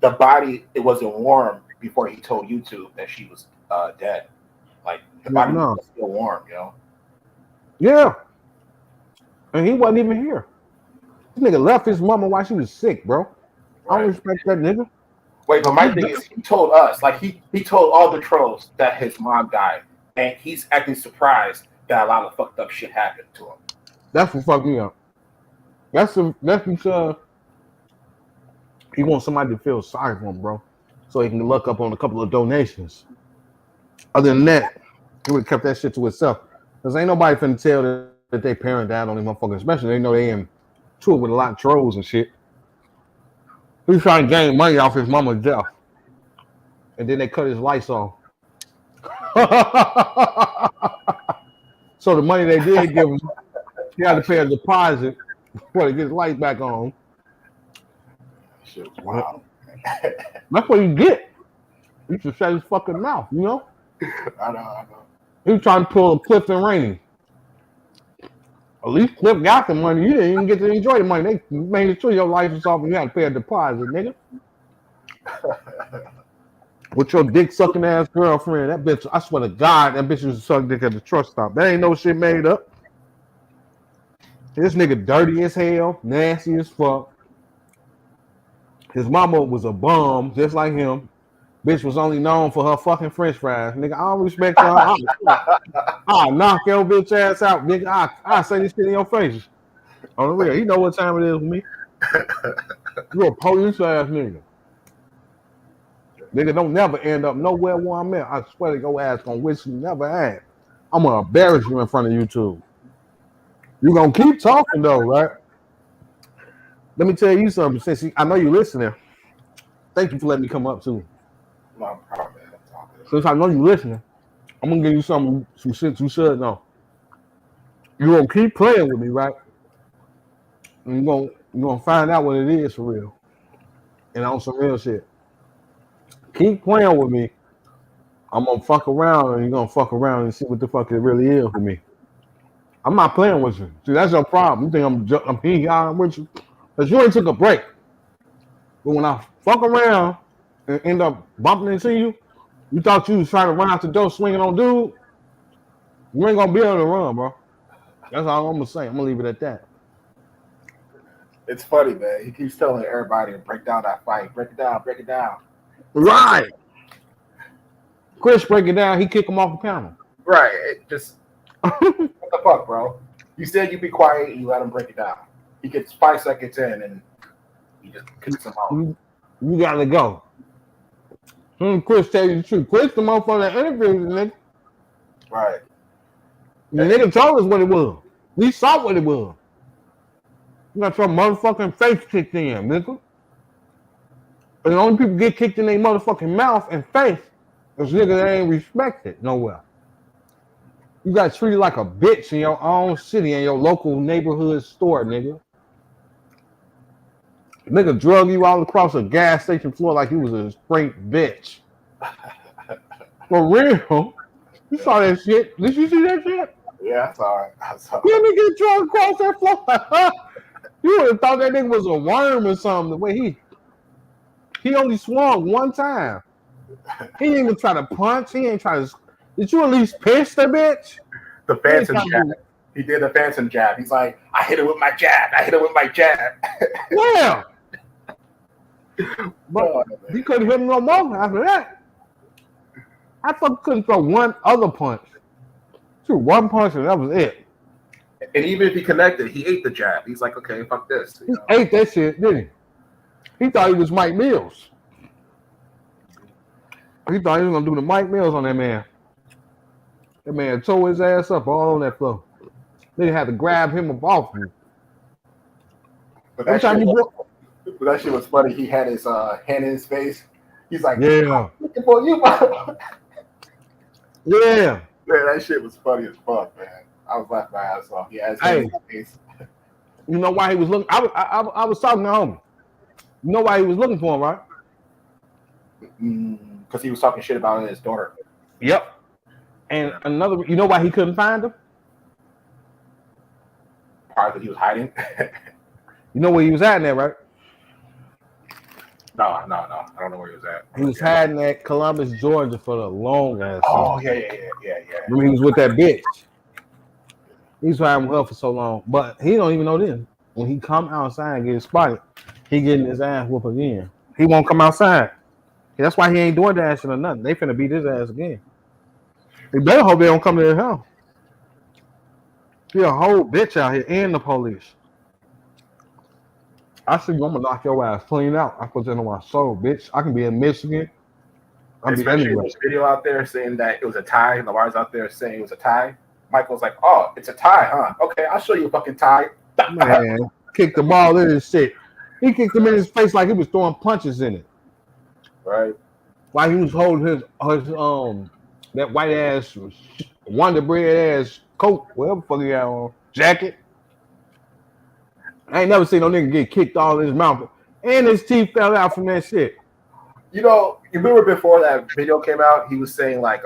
the body, it wasn't warm before he told YouTube that she was dead. Like, the body was still warm, you know? Yeah. And he wasn't even here. This nigga left his mama while she was sick, bro. Right. I don't respect that nigga. Wait, but my thing is, he told us, like, he told all the trolls that his mom died, and he's acting surprised that a lot of fucked up shit happened to him. That's what fucked me up. That's because he wants somebody to feel sorry for him, bro, so he can look up on a couple of donations. Other than that, he would have kept that shit to himself. Because ain't nobody finna tell that they parent died on them motherfuckers, especially they know they in tour with a lot of trolls and shit. He's trying to gain money off his mama's death. And then they cut his lights off. So the money they did give him, he had to pay a deposit before they get his lights back on. Shit was wild. That's what you get. You should shut his fucking mouth, you know? I know. He was trying to pull a Cliff and Rainey. At least Cliff got the money. You didn't even get to enjoy the money. They made sure your license off and you had to pay a deposit, nigga. With your dick sucking ass girlfriend. That bitch, I swear to God, that bitch used to suck dick at the truck stop. That ain't no shit made up. This nigga dirty as hell, nasty as fuck. His mama was a bum, just like him. Bitch was only known for her fucking French fries. Nigga, I don't respect her. I'll knock your bitch ass out, nigga. I'll say this shit in your face. On the real. You know what time it is with me. You a police ass nigga. Nigga don't never end up nowhere where I'm at. I swear to your ass gonna wish you never had. I'm gonna embarrass you in front of YouTube. You gonna keep talking though, right? Let me tell you something. Since I know you listening, thank you for letting me come up too. No problem, man. Since I know you listening, I'm gonna give you some shit you should know. You gonna keep playing with me, right? And you're gonna find out what it is for real. And on some real shit. Keep playing with me. I'm gonna fuck around and you're gonna fuck around and see what the fuck it really is for me. I'm not playing with you. See, that's your problem. You think I'm hee-hawing with you? Because you ain't took a break. But when I fuck around and end up bumping into you, you thought you was trying to run out the door swinging on dude? You ain't gonna be able to run, bro. That's all I'm gonna say. I'm gonna leave it at that. It's funny, man. He keeps telling everybody to break down that fight. Break it down. Break it down. Right. Chris break it down. He kick him off the panel. Right. It just what the fuck, bro? You said you be quiet and you let him break it down. He gets 5 seconds in and he just kicks him off. You gotta go. Chris tell you the truth. Chris the motherfucker that interviewed the nigga. Right. The nigga told us what it was. We saw what it was. You got your motherfucking face kicked in, nigga. And the only people get kicked in their motherfucking mouth and face is nigga that ain't respected nowhere. You got treated like a bitch in your own city in your local neighborhood store, nigga. Nigga drug you all across a gas station floor like you was a straight bitch. For real. You saw that shit. Did you see that shit? Yeah, I saw it. I saw You it. nigga drug across that floor. You would have thought that nigga was a worm or something. The way he only swung one time. He didn't even try to punch. He ain't try to. Did you at least pinch the bitch? The Phantom jab. He did the Phantom jab. He's like, I hit it with my jab. I hit it with my jab. Yeah. But he couldn't hit him no more after that. I thought he couldn't throw one other punch. Threw one punch and that was it. And even if he connected, he ate the jab. He's like, okay, fuck this. He ate that shit, didn't he? He thought he was Mike Mills. He thought he was gonna do the Mike Mills on that man. That man tore his ass up all on that floor. They had to grab him up off him. But that shit was funny. He had his hand in his face. He's like, yeah, I'm looking for you, bro. Yeah. Man, that shit was funny as fuck, man. I was laughing my ass off. He had his hand in his face. You know why he was looking? I was talking to him. You know why he was looking for him, right? Because he was talking shit about his daughter. Yep. And another, you know why he couldn't find him? Probably because he was hiding. You know where he was at in there, right? No. I don't know where he was at. He was hiding at Columbus, Georgia for the long ass. Oh, yeah. Remember he was with that bitch. He was hiding with her for so long. But he don't even know this. When he come outside and get spotted, he getting his ass whooped again. He won't come outside. That's why he ain't doing that shit or nothing. They finna beat his ass again. They better hope they don't come to his house. He a whole bitch out here and the police. I said, I'm gonna knock your ass clean out. I put that on my soul, bitch. I can be in Michigan. Especially this video out there saying that it was a tie. Lamar's out there saying it was a tie. Michael's like, oh, it's a tie, huh? Okay, I'll show you a fucking tie. Man, kicked the ball in his shit. He kicked him in his face like he was throwing punches in it. Right. While he was holding his that white ass Wonder Bread ass coat, whatever fuck he had on, jacket. I ain't never seen no nigga get kicked all in his mouth. And his teeth fell out from that shit. You know, you remember before that video came out, he was saying like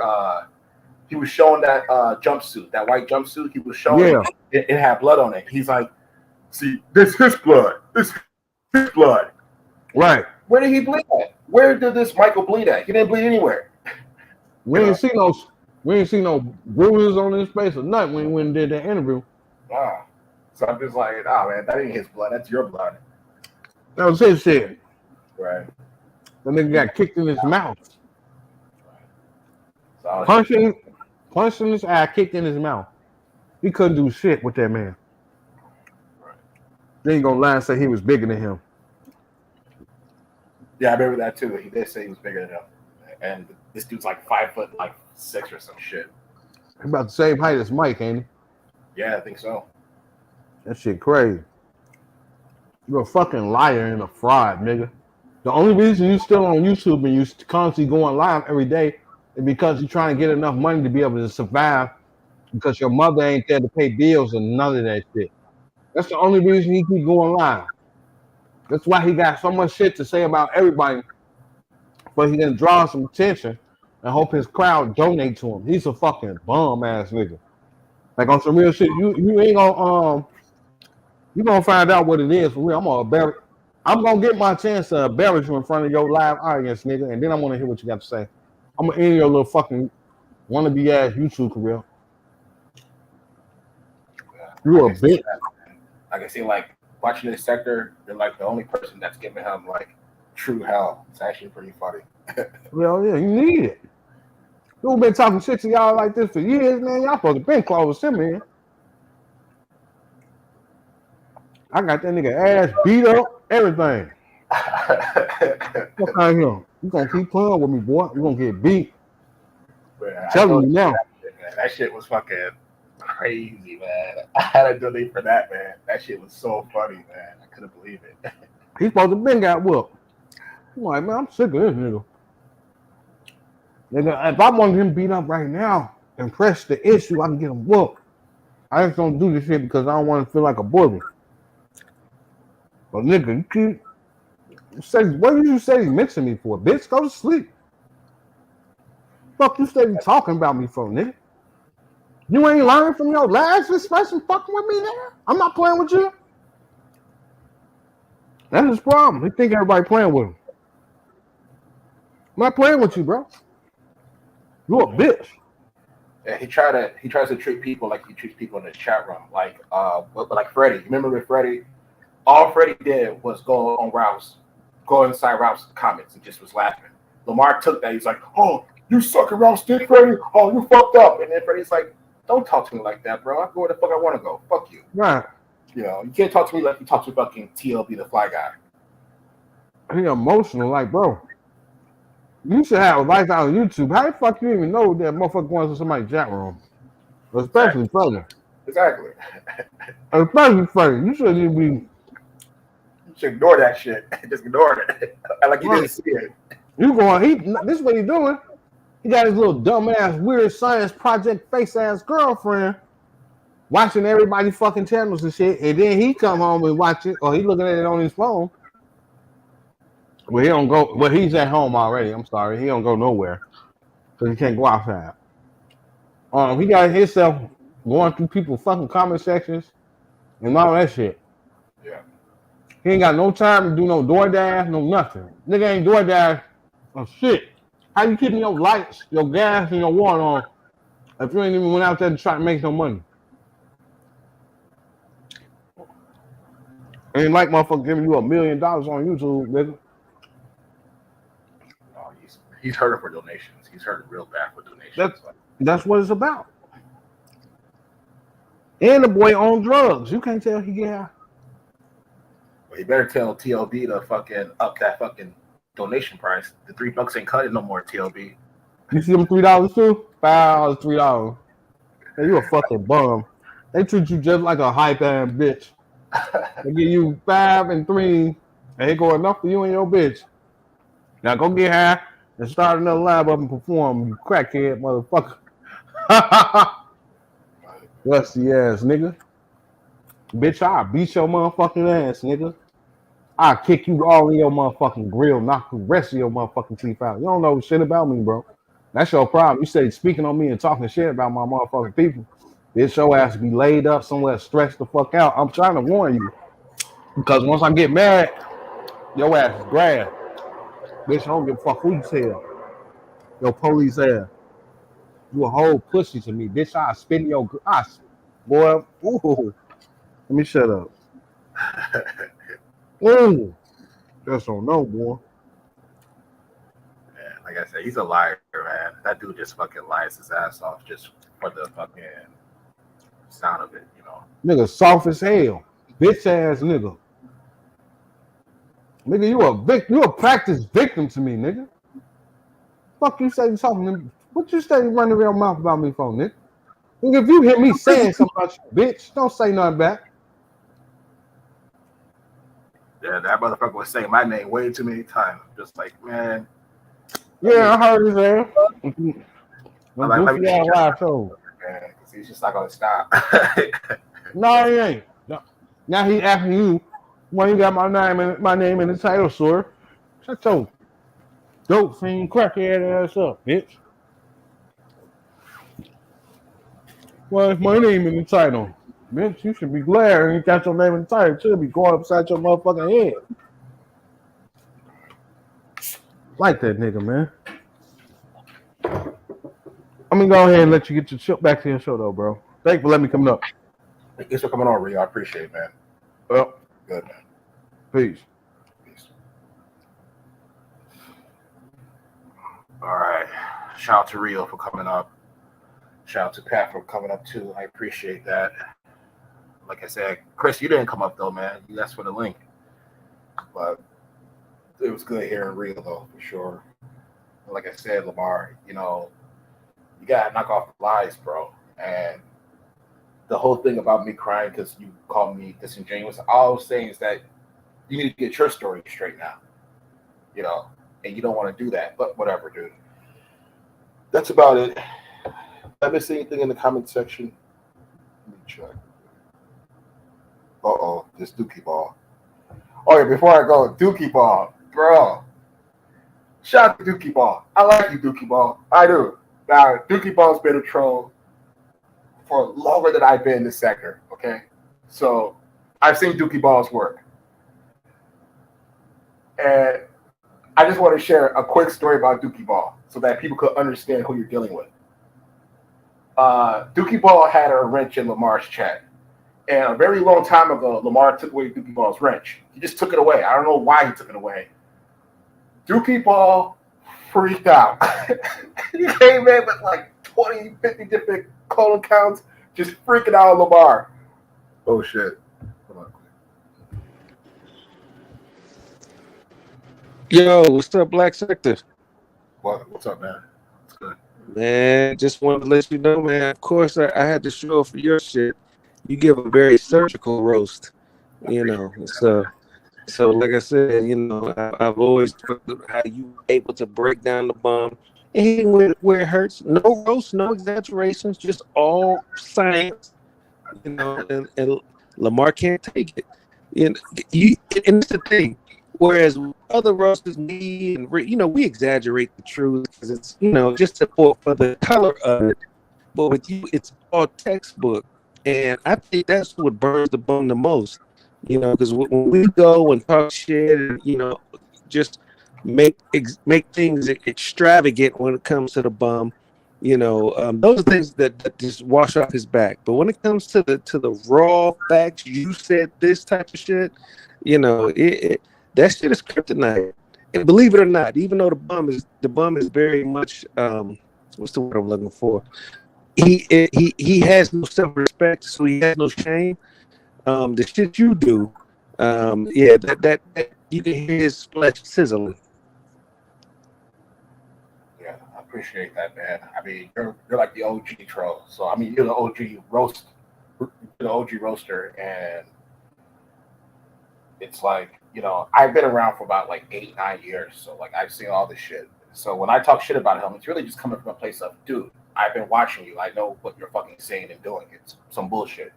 he was showing that jumpsuit, that white jumpsuit. He was showing it had blood on it. He's like, see, this his blood. This his blood. Right. Where did he bleed at? Where did this Michael bleed at? He didn't bleed anywhere. We ain't see no bruises on his face or nothing when he went and did that interview. Wow. So I'm just like, oh man, that ain't his blood. That's your blood. That was his shit. Right. The nigga got kicked in his mouth. So Punched in his eye, kicked in his mouth. He couldn't do shit with that man. Right. Then you gonna lie and say he was bigger than him. Yeah, I remember that too. He did say he was bigger than him. And this dude's like 5'6" or some shit. He's about the same height as Mike, ain't he? Yeah, I think so. That shit crazy. You're a fucking liar and a fraud, nigga. The only reason you still on YouTube and you constantly going live every day is because you're trying to get enough money to be able to survive because your mother ain't there to pay bills and none of that shit. That's the only reason he keep going live. That's why he got so much shit to say about everybody, but he can draw some attention and hope his crowd donate to him. He's a fucking bum ass nigga. Like on some real shit, you ain't gonna you gonna find out what it is for real. I'm gonna get my chance to embarrass you in front of your live audience, nigga, and then I want to hear what you got to say. I'm gonna end your little fucking wannabe ass YouTube career. You a bitch. I can see like watching this sector, you're like the only person that's giving him like true hell. It's actually pretty funny. Well, yeah, you need it. You've been talking shit to y'all like this for years, man. Y'all supposed to been close to him, man. I got that nigga ass beat up, everything. What kind of him? You gonna keep playing with me, boy? You gonna get beat? Man, telling you now. That shit was fucking crazy, man. I had a delete for that, man. That shit was so funny, man. I couldn't believe it. He's supposed to been got whooped. I'm like, man, I'm sick of this nigga. Nigga, if I wanted him beat up right now, and press the issue, I can get them whooped. I just don't do this shit because I don't want to feel like a bully. But nigga, you keep say what did you say you mention me for? Bitch, go to sleep. Fuck you steady talking about me for, nigga. You ain't learning from your last expression fucking with me, nigga. I'm not playing with you. That's his problem. He think everybody playing with him. I'm not playing with you, bro. You a bitch. Yeah, he tries to treat people like he treats people in the chat room. Like Freddie. Remember with Freddie? All Freddie did was go inside Ralph's comments and just was laughing. Lamar took that. He's like, "Oh, you sucking Ralph's dick, Freddie. Oh, you fucked up." And then Freddie's like, "Don't talk to me like that, bro. I go where the fuck I want to go. Fuck you." Right. You know, you can't talk to me like you talk to fucking TLB the Fly Guy. He emotional, like, bro. You should have a life out on YouTube. How the fuck you even know that motherfucker going to somebody's chat room? Especially Freddie. Exactly. Especially Freddie. You shouldn't even be. You should ignore that shit. Just ignore it. Like you didn't see it. You going, this is what he doing. He got his little dumbass, weird science project face ass girlfriend watching everybody fucking channels and shit. And then he come home and watch it, or he looking at it on his phone. Well, he don't go. Well, he's at home already. I'm sorry, he don't go nowhere because he can't go outside. He got himself going through people's fucking comment sections and all that shit. Yeah. He ain't got no time to do no DoorDash, no nothing. Nigga ain't DoorDash. Oh shit! How you keeping your lights, your gas, and your water on if you ain't even went out there to try to make no money? Ain't like motherfucker giving you $1 million on YouTube, nigga. He's hurting for donations. He's hurting real bad for donations. That's what it's about. And the boy on drugs. You can't tell he get high. Well, he better tell TLB to fucking up that fucking donation price. The $3 ain't cutting no more, TLB. You see them $3 too? $5, $3. Hey, you a fucking bum. They treat you just like a hype ass bitch. They give you 5 and 3. Ain't go enough for you and your bitch. Now go get high and start another lab up and perform, you crackhead motherfucker. Rusty ass nigga. Bitch, I'll beat your motherfucking ass, nigga. I'll kick you all in your motherfucking grill, knock the rest of your motherfucking teeth out. You don't know shit about me, bro. That's your problem. You say speaking on me and talking shit about my motherfucking people. Bitch, your ass be laid up somewhere, stretched the fuck out. I'm trying to warn you. Because once I get mad, your ass is grabbed. Bitch, I don't give a fuck who you tell. Your police ass. You a whole pussy to me. Bitch, I'll spit in your ass. Boy, ooh. Let me shut up. Ooh. Just don't know, boy. Yeah, like I said, he's a liar, man. That dude just fucking lies his ass off just for the fucking sound of it, you know. Nigga soft as hell. Bitch ass nigga. Nigga, you a practice victim to me, nigga. Fuck you say you talking to me. What you say you running your mouth about me for, nigga? Nigga, if you hear me saying something about you, bitch, don't say nothing back. Yeah, that motherfucker was saying my name way too many times. Just like, man. Yeah, I heard his ass. Let me live show. Man, because he's just not gonna stop. No, he ain't. No. Now he asking you why you got my name in the title, sir. Shut your dope fiend crackhead ass up, bitch. Well, it's my name in the title. Bitch, you should be glad you got your name in the title. It should be going upside your motherfucking head. Like that nigga, man. I'm gonna go ahead and let you get your shit back to your show, though, bro. Thanks for letting me come up. Thanks for coming on, Rio. I appreciate it, man. Well, good, man. Peace. All right. Shout out to Rio for coming up. Shout out to Pat for coming up, too. I appreciate that. Like I said, Chris, you didn't come up, though, man. You asked for the link. But it was good hearing Rio, though, for sure. Like I said, Lamar, you know, you got to knock off the lies, bro. And the whole thing about me crying because you called me disingenuous, all I was saying is that you need to get your story straight now. You know, and you don't want to do that. But whatever, dude. That's about it. I miss anything in the comment section? Let me check. This Dookie Ball. Oh yeah, before I go, Dookie Ball, bro. Shout out to Dookie Ball. I like you, Dookie Ball. I do. Now, Dookie Ball's been a troll for longer than I've been in this sector. Okay, so I've seen Dookie Ball's work, and I just want to share a quick story about Dookie Ball so that people could understand who you're dealing with. Dookie Ball had a wrench in Lamar's chat. And a very long time ago, Lamar took away Dookie Ball's wrench. He just took it away. I don't know why he took it away. Dookie Ball freaked out. He came in with like 20, 50 different clone accounts, just freaking out on Lamar. Oh, shit. Hold on. Yo, what's up, Black Sector? What's up, man? What's good? Man, just wanted to let you know, man. Of course, I had to show up for your shit. You give a very surgical roast, you know. So like I said, you know, I've always how you able to break down the bomb and where it hurts. No roast, no exaggerations, just all science, you know. And Lamar can't take it. And it's the thing. Whereas other roasters, me and you know, we exaggerate the truth because it's, you know, just for the color of it. But with you, it's all textbook. And I think that's what burns the bum the most, you know, because when we go and talk shit and, you know, just make things extravagant when it comes to the bum, you know, those are things that just wash off his back. But when it comes to the raw facts, you said this type of shit, you know, that shit is kryptonite. And believe it or not, even though the bum is very much what's the word I'm looking for? He has no self-respect, so he has no shame. The shit you do, yeah, that you can hear his flesh sizzling. Yeah, I appreciate that, man. I mean, you're like the OG troll. So I mean, you're the OG roaster, and it's like, you know, I've been around for about like 8-9 years, so like I've seen all this shit. So when I talk shit about him, it's really just coming from a place of, dude, I've been watching you. I know what you're fucking saying and doing. It's some bullshit.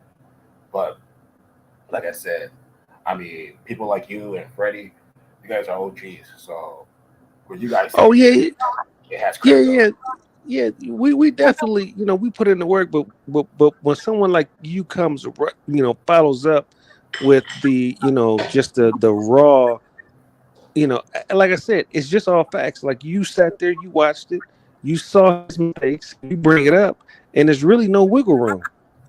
But like I said, I mean, people like you and Freddie, you guys are OGs. So when you guys, oh yeah, it has crypto. yeah. We definitely, you know, we put in the work, but when someone like you comes, you know, follows up with the, you know, just the raw, you know, like I said, it's just all facts. Like you sat there, you watched it, you saw his mistakes, you bring it up, and there's really no wiggle room.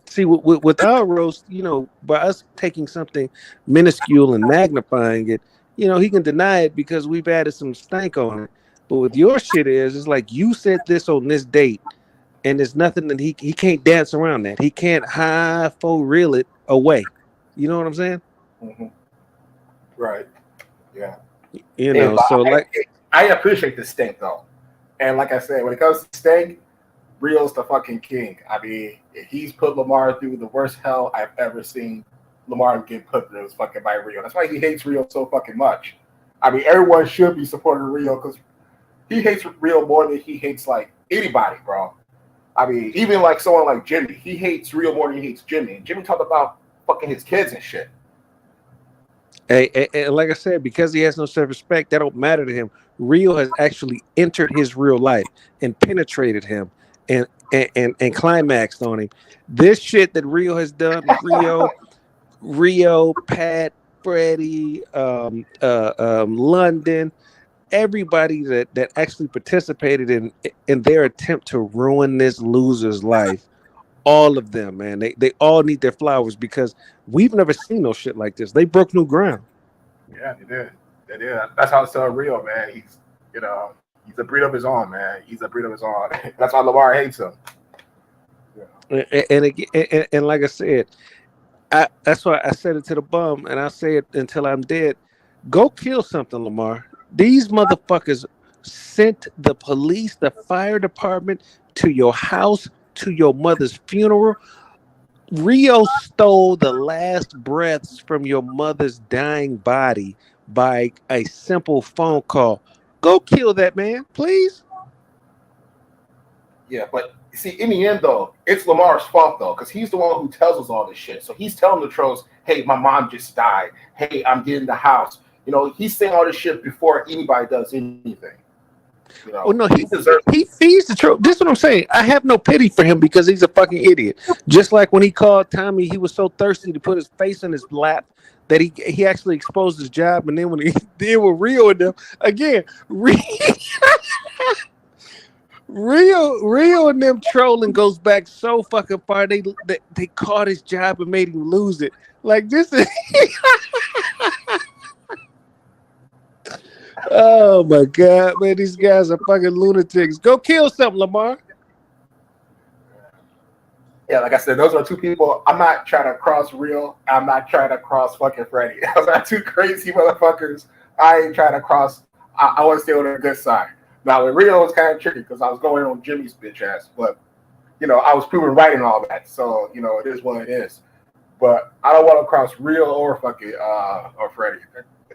See, with our roast, you know, by us taking something minuscule and magnifying it, you know, he can deny it because we've added some stank on it. But with your shit it's like you said this on this date, and there's nothing that he can't dance around that. He can't reel it away. You know what I'm saying? Mm-hmm. Right. Yeah. You know, so like I appreciate the stink though, and like I said, when it comes to stink, Rio's the fucking king. I mean, he's put Lamar through the worst hell I've ever seen Lamar get put through fucking by Rio. That's why he hates Rio so fucking much. I mean, everyone should be supporting Rio because he hates Rio more than he hates like anybody, bro. I mean, even like someone like Jimmy, he hates Rio more than he hates Jimmy. And Jimmy talked about fucking his kids and shit. And like I said, because he has no self-respect, that don't matter to him. Rio has actually entered his real life and penetrated him and climaxed on him. This shit that Rio has done, Rio, Pat, Freddie, London, everybody that actually participated in their attempt to ruin this loser's life. All of them, man, they all need their flowers because we've never seen no shit like this. They broke new ground. Yeah, they did. They did. That's how it's Rio, man. He's, you know, he's a breed of his own, man. He's a breed of his own. That's why Lamar hates him. Yeah. And like I said, that's why I said it to the bum, and I say it until I'm dead. Go kill something, Lamar. These motherfuckers sent the police, the fire department to your house, to your mother's funeral. Rio stole the last breaths from your mother's dying body by a simple phone call. Go kill that man, please. Yeah, but see, in the end, though, it's Lamar's fault, though, because he's the one who tells us all this shit. So he's telling the trolls, hey, my mom just died. Hey, I'm getting the house. You know, he's saying all this shit before anybody does anything. You know, well, no, he feeds the troll. This is what I'm saying. I have no pity for him because he's a fucking idiot. Just like when he called Tommy, he was so thirsty to put his face in his lap that he actually exposed his job. And then when he did with Rio and them, again, Rio and them trolling goes back so fucking far. They caught his job and made him lose it. Like this is oh my god, man, these guys are fucking lunatics. Go kill something, Lamar. Yeah, like I said, those are two people. I'm not trying to cross Rio. I'm not trying to cross fucking Freddie. Those are two crazy motherfuckers. I ain't trying to cross. I want to stay on the good side. Now, with Rio, it was kind of tricky because I was going on Jimmy's bitch ass. But, you know, I was proven right in all that. So, you know, it is what it is. But I don't want to cross Rio or fucking or Freddie.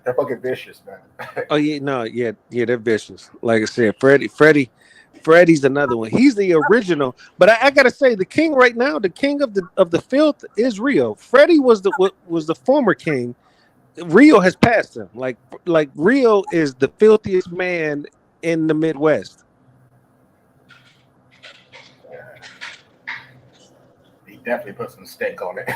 They're fucking vicious, man. Oh yeah, no, yeah, they're vicious. Like I said, Freddie's another one. He's the original, but I gotta say, the king right now, the king of the filth is Rio. Freddie was the former king. Rio has passed him. Like Rio is the filthiest man in the Midwest. Definitely put some steak on it.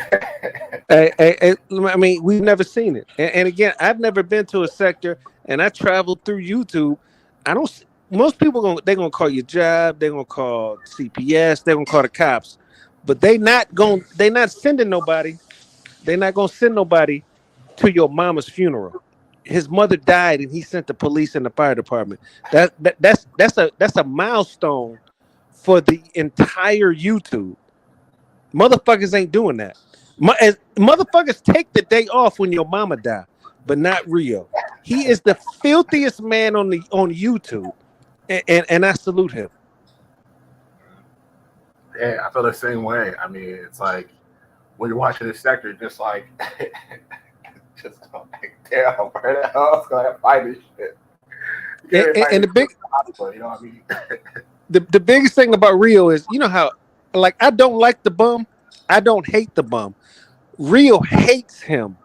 I mean, we've never seen it, and again, I've never been to a sector, and I traveled through YouTube. I don't. Most people they're gonna call your job, they're gonna call CPS, they're gonna call the cops, but they're not sending nobody. They're not gonna send nobody to your mama's funeral. His mother died, and he sent the police and the fire department. That's a milestone for the entire YouTube. Motherfuckers ain't doing that. Motherfuckers take the day off when your mama die, but not Rio. He is the filthiest man on YouTube, and I salute him. Yeah, I feel the same way. I mean, it's like when you're watching this sector, just like, damn, where the hell is gonna fight this shit? And the big, you know what I mean? the biggest thing about Rio is, you know how. Like, I don't like the bum. I don't hate the bum. Rio hates him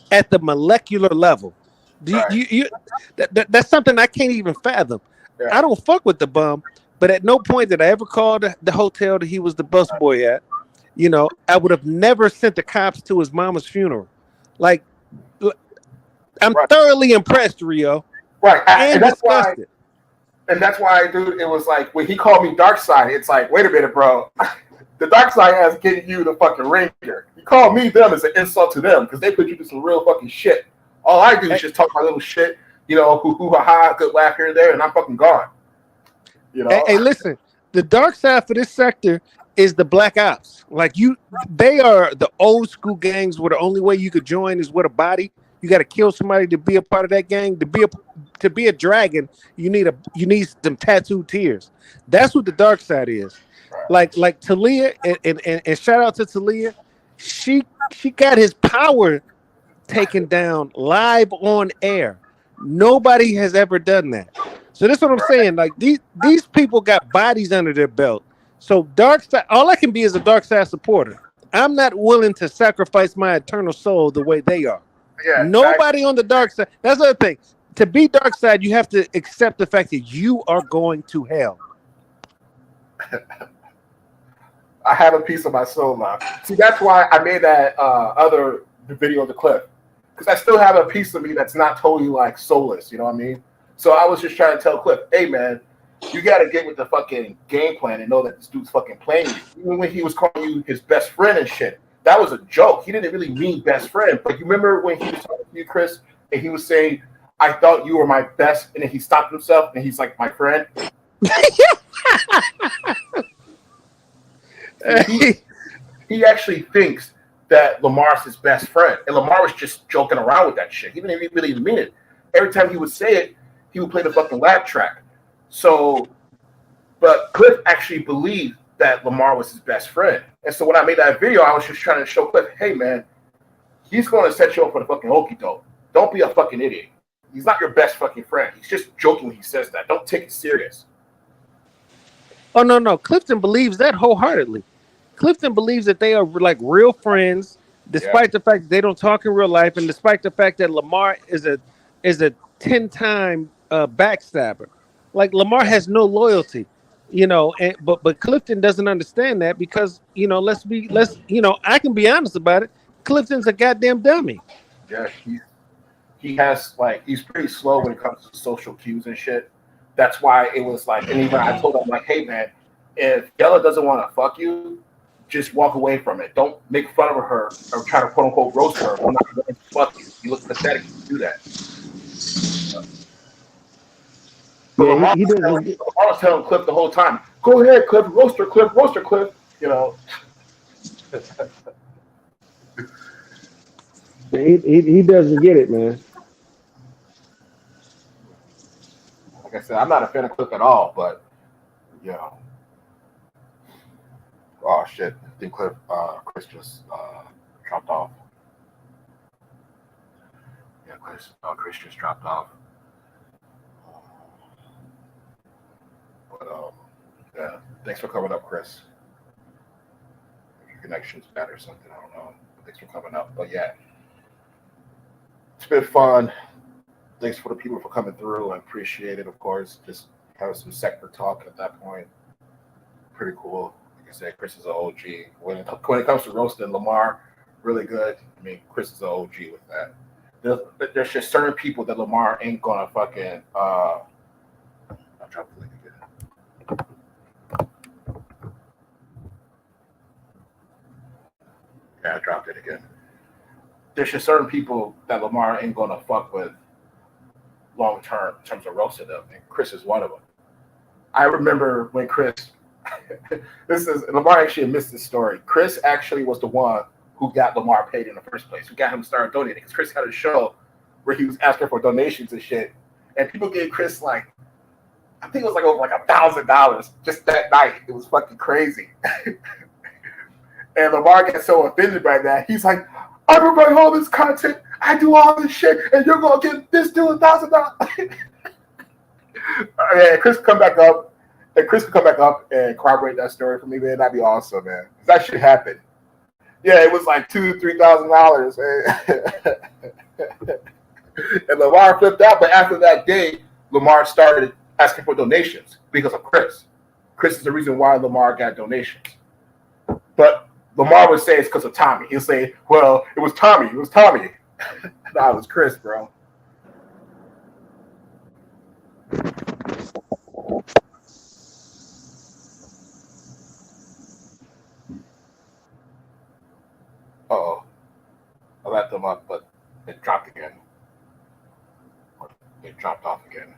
at the molecular level. That's something I can't even fathom. Yeah. I don't fuck with the bum, but at no point did I ever call the hotel that he was the busboy at. You know, I would have never sent the cops to his mama's funeral. Like, I'm thoroughly impressed, Rio. Right. And disgusted. And that's why, dude, it was like, when he called me Dark Side, it's like, wait a minute, bro. The Dark Side has getting you the fucking ringer. You call me them as an insult to them because they put you through some real fucking shit. All I do is just talk my little shit, you know, hoo-ha-ha, good laugh here and there, and I'm fucking gone. You know? Hey, listen, the dark side for this sector is the black ops. Like, they are the old school gangs where the only way you could join is with a body. You got to kill somebody to be a part of that gang. To be a dragon, you need some tattooed tears. That's what the dark side is. Like Talia, and shout out to Talia. She got his power taken down live on air. Nobody has ever done that. So that's what I'm saying. Like, these people got bodies under their belt. So dark side, all I can be is a dark side supporter. I'm not willing to sacrifice my eternal soul the way they are. Yeah, nobody on the dark side. That's the other thing. To be dark side, you have to accept the fact that you are going to hell. I have a piece of my soul now. See, that's why I made that other video of the clip. Because I still have a piece of me that's not totally like soulless, you know what I mean? So I was just trying to tell Cliff, hey man, you got to get with the fucking game plan and know that this dude's fucking playing you. Even when he was calling you his best friend and shit, that was a joke. He didn't really mean best friend. But you remember when he was talking to you, Chris, and he was saying, I thought you were my best, and then he stopped himself, and he's like, my friend. he actually thinks that Lamar's his best friend, and Lamar was just joking around with that shit. He didn't even really mean it. Every time he would say it, he would play the fucking laugh track. So, but Cliff actually believed that Lamar was his best friend. And so when I made that video, I was just trying to show Cliff, hey man, he's going to set you up for the fucking okie doke. Don't be a fucking idiot. He's not your best fucking friend. He's just joking when he says that. Don't take it serious. Oh no, Clifton believes that wholeheartedly. Clifton believes that they are like real friends, Yeah, despite the fact that they don't talk in real life, and despite the fact that Lamar is a 10-time backstabber. Like Lamar has no loyalty, and but Clifton doesn't understand that because I can be honest about it. Clifton's a goddamn dummy. yeah. He has like he's pretty slow when it comes to social cues and shit. That's why it was like, and even I told him like, hey man, if Yella doesn't want to fuck you, just walk away from it. Don't make fun of her or try to quote unquote roast her. I'm not going to fuck you. You look pathetic if you do that. But Yeah, Lamar he doesn't. was telling Cliff the whole time, go ahead, Cliff, roast her, Cliff. You know, He doesn't get it, man. like I said, I'm not a fan of Cliff at all, but you know, oh shit, I think Chris just dropped off. Yeah, Chris just dropped off. But yeah, thanks for coming up, Chris. Your connection's bad or something, I don't know. Thanks for coming up. But yeah, it's been fun. Thanks for the people for coming through. I appreciate it, of course. Just having some sector talk at that point. Pretty cool. Like I said, Chris is an OG. When it comes to roasting Lamar, really good. I mean, Chris is an OG with that. There's just certain people that Lamar ain't gonna fucking. I'll drop the link again. Yeah, I dropped it again. There's just certain people that Lamar ain't gonna fuck with long term in terms of roasting them, and Chris is one of them. I remember when Chris, Lamar actually missed this story. Chris actually was the one who got Lamar paid in the first place, who got him started donating. Because Chris had a show where he was asking for donations and shit, and people gave Chris like, I think it was like over like $1,000 just that night. It was fucking crazy. And Lamar gets so offended by that. He's like, I provide all this content, I do all this shit, and you're gonna get this dude $1,000. Yeah, Chris come back up. And Chris can come back up and corroborate that story for me, man. That'd be awesome, man. That shit happened. Yeah, it was like $2,000-$3,000, man. And Lamar flipped out, but after that day, Lamar started asking for donations because of Chris. Chris is the reason why Lamar got donations. But Lamar would say it's because of Tommy. He'll say, well, it was Tommy. It was Tommy. Nah, it was Chris, bro. Uh-oh. I let them up, but it dropped again. It dropped off again.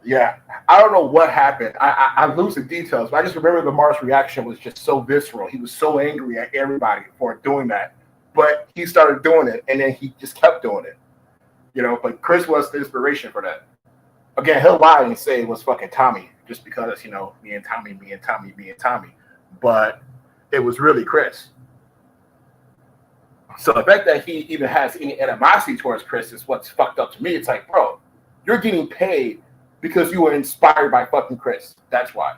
Yeah, I don't know what happened. I lose the details, but I just remember Lamar's reaction was just so visceral. He was so angry at everybody for doing that. But he started doing it, and then he just kept doing it. You know, but Chris was the inspiration for that. Again, he'll lie and say it was fucking Tommy, just because, you know, me and Tommy. But it was really Chris. So the fact that he even has any animosity towards Chris is what's fucked up to me. It's like, bro, you're getting paid because you were inspired by fucking Chris. That's why.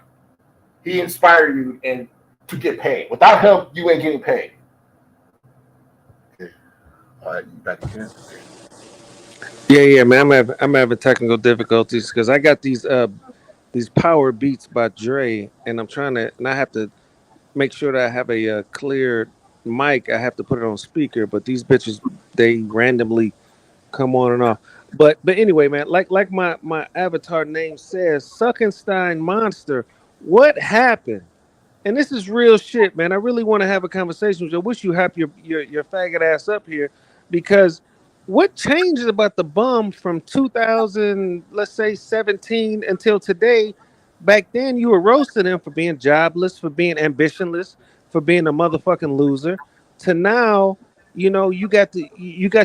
He inspired you and to get paid. Without him, you ain't getting paid. Okay. All right, you back again? Yeah, man. I'm having technical difficulties because I got these power beats by Dre, and I have to make sure that I have a clear mic. I have to put it on speaker, but these bitches, they randomly come on and off. But anyway, man, like my avatar name says, Suckenstein Monster. What happened? And this is real shit, man. I really want to have a conversation with you. I wish you have your faggot ass up here, because what changed about the bum from 2000, let's say 17 until today? Back then, you were roasting him for being jobless, for being ambitionless, for being a motherfucking loser. To now, you got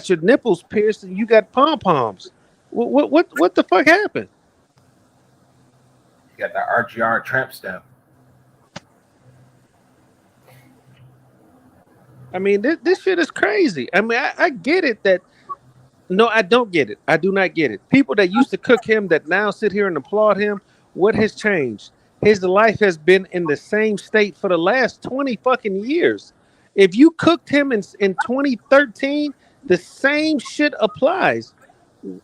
your nipples pierced and you got pom poms. What the fuck happened? You got that RGR tramp stamp. I mean, this shit is crazy. I mean, I get it that. No, I don't get it. I do not get it. People that used to cook him that now sit here and applaud him What has changed? His life has been in the same state for the last 20 fucking years. If you cooked him in 2013, the same shit applies.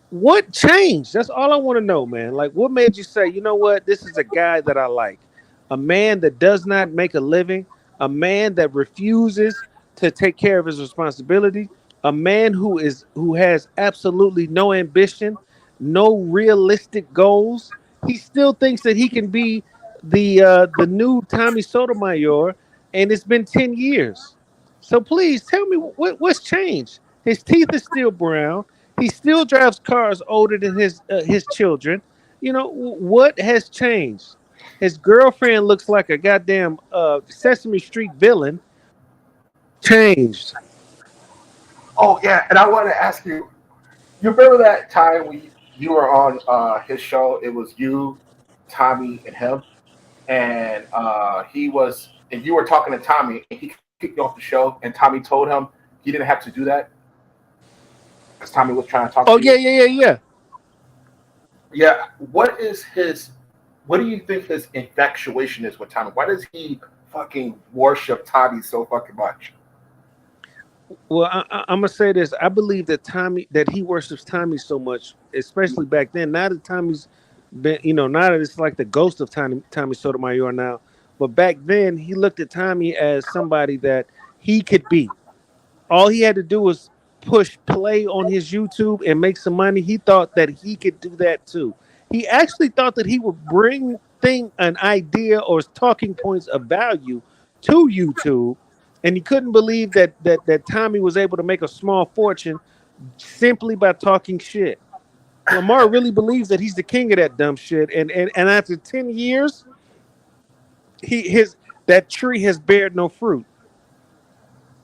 What changed? That's all I want to know, man. Like, what made you say, you know what, this is a guy that I like? A man that does not make a living, a man that refuses to take care of his responsibility, a man who has absolutely no ambition, no realistic goals. He still thinks that he can be the new Tommy Sotomayor, and it's been 10 years. So please tell me what's changed. His teeth are still brown. He still drives cars older than his children. You know what has changed? His girlfriend looks like a goddamn Sesame Street villain. Changed. Oh yeah, and I want to ask you. You remember that time you were on his show? It was you, Tommy, and him, and and you were talking to Tommy, and he kicked you off the show, and Tommy told him he didn't have to do that because Tommy was trying to talk Oh to you. yeah. Yeah. What do you think his infatuation is with Tommy? Why does he fucking worship Tommy so fucking much? Well, I'm gonna say this. I believe that he worships Tommy so much, especially back then. Now that Tommy's been, now that it's like the ghost of Tommy Sotomayor now. But back then, he looked at Tommy as somebody that he could be. All he had to do was push play on his YouTube and make some money. He thought that he could do that too. He actually thought that he would bring an idea or talking points of value to YouTube, and he couldn't believe that Tommy was able to make a small fortune simply by talking shit. Lamar really believes that he's the king of that dumb shit, and after 10 years, that tree has bared no fruit.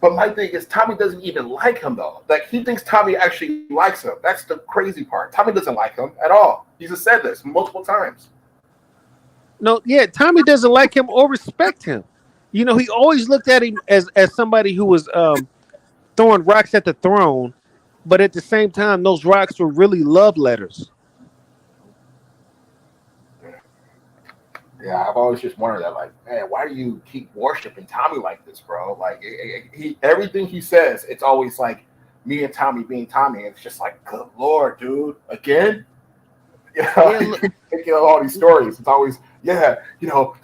But my thing is, Tommy doesn't even like him though. Like he thinks Tommy actually likes him. That's the crazy part. Tommy doesn't like him at all. He's just said this multiple times. No, yeah, Tommy doesn't like him or respect him. He always looked at him as somebody who was throwing rocks at the throne, but at the same time, those rocks were really love letters. Yeah, I've always just wondered that. Like, man, why do you keep worshiping Tommy like this, bro? Like, everything he says, it's always like me and Tommy being Tommy. It's just like, good Lord, dude, again. Thinking of all these stories. It's always, the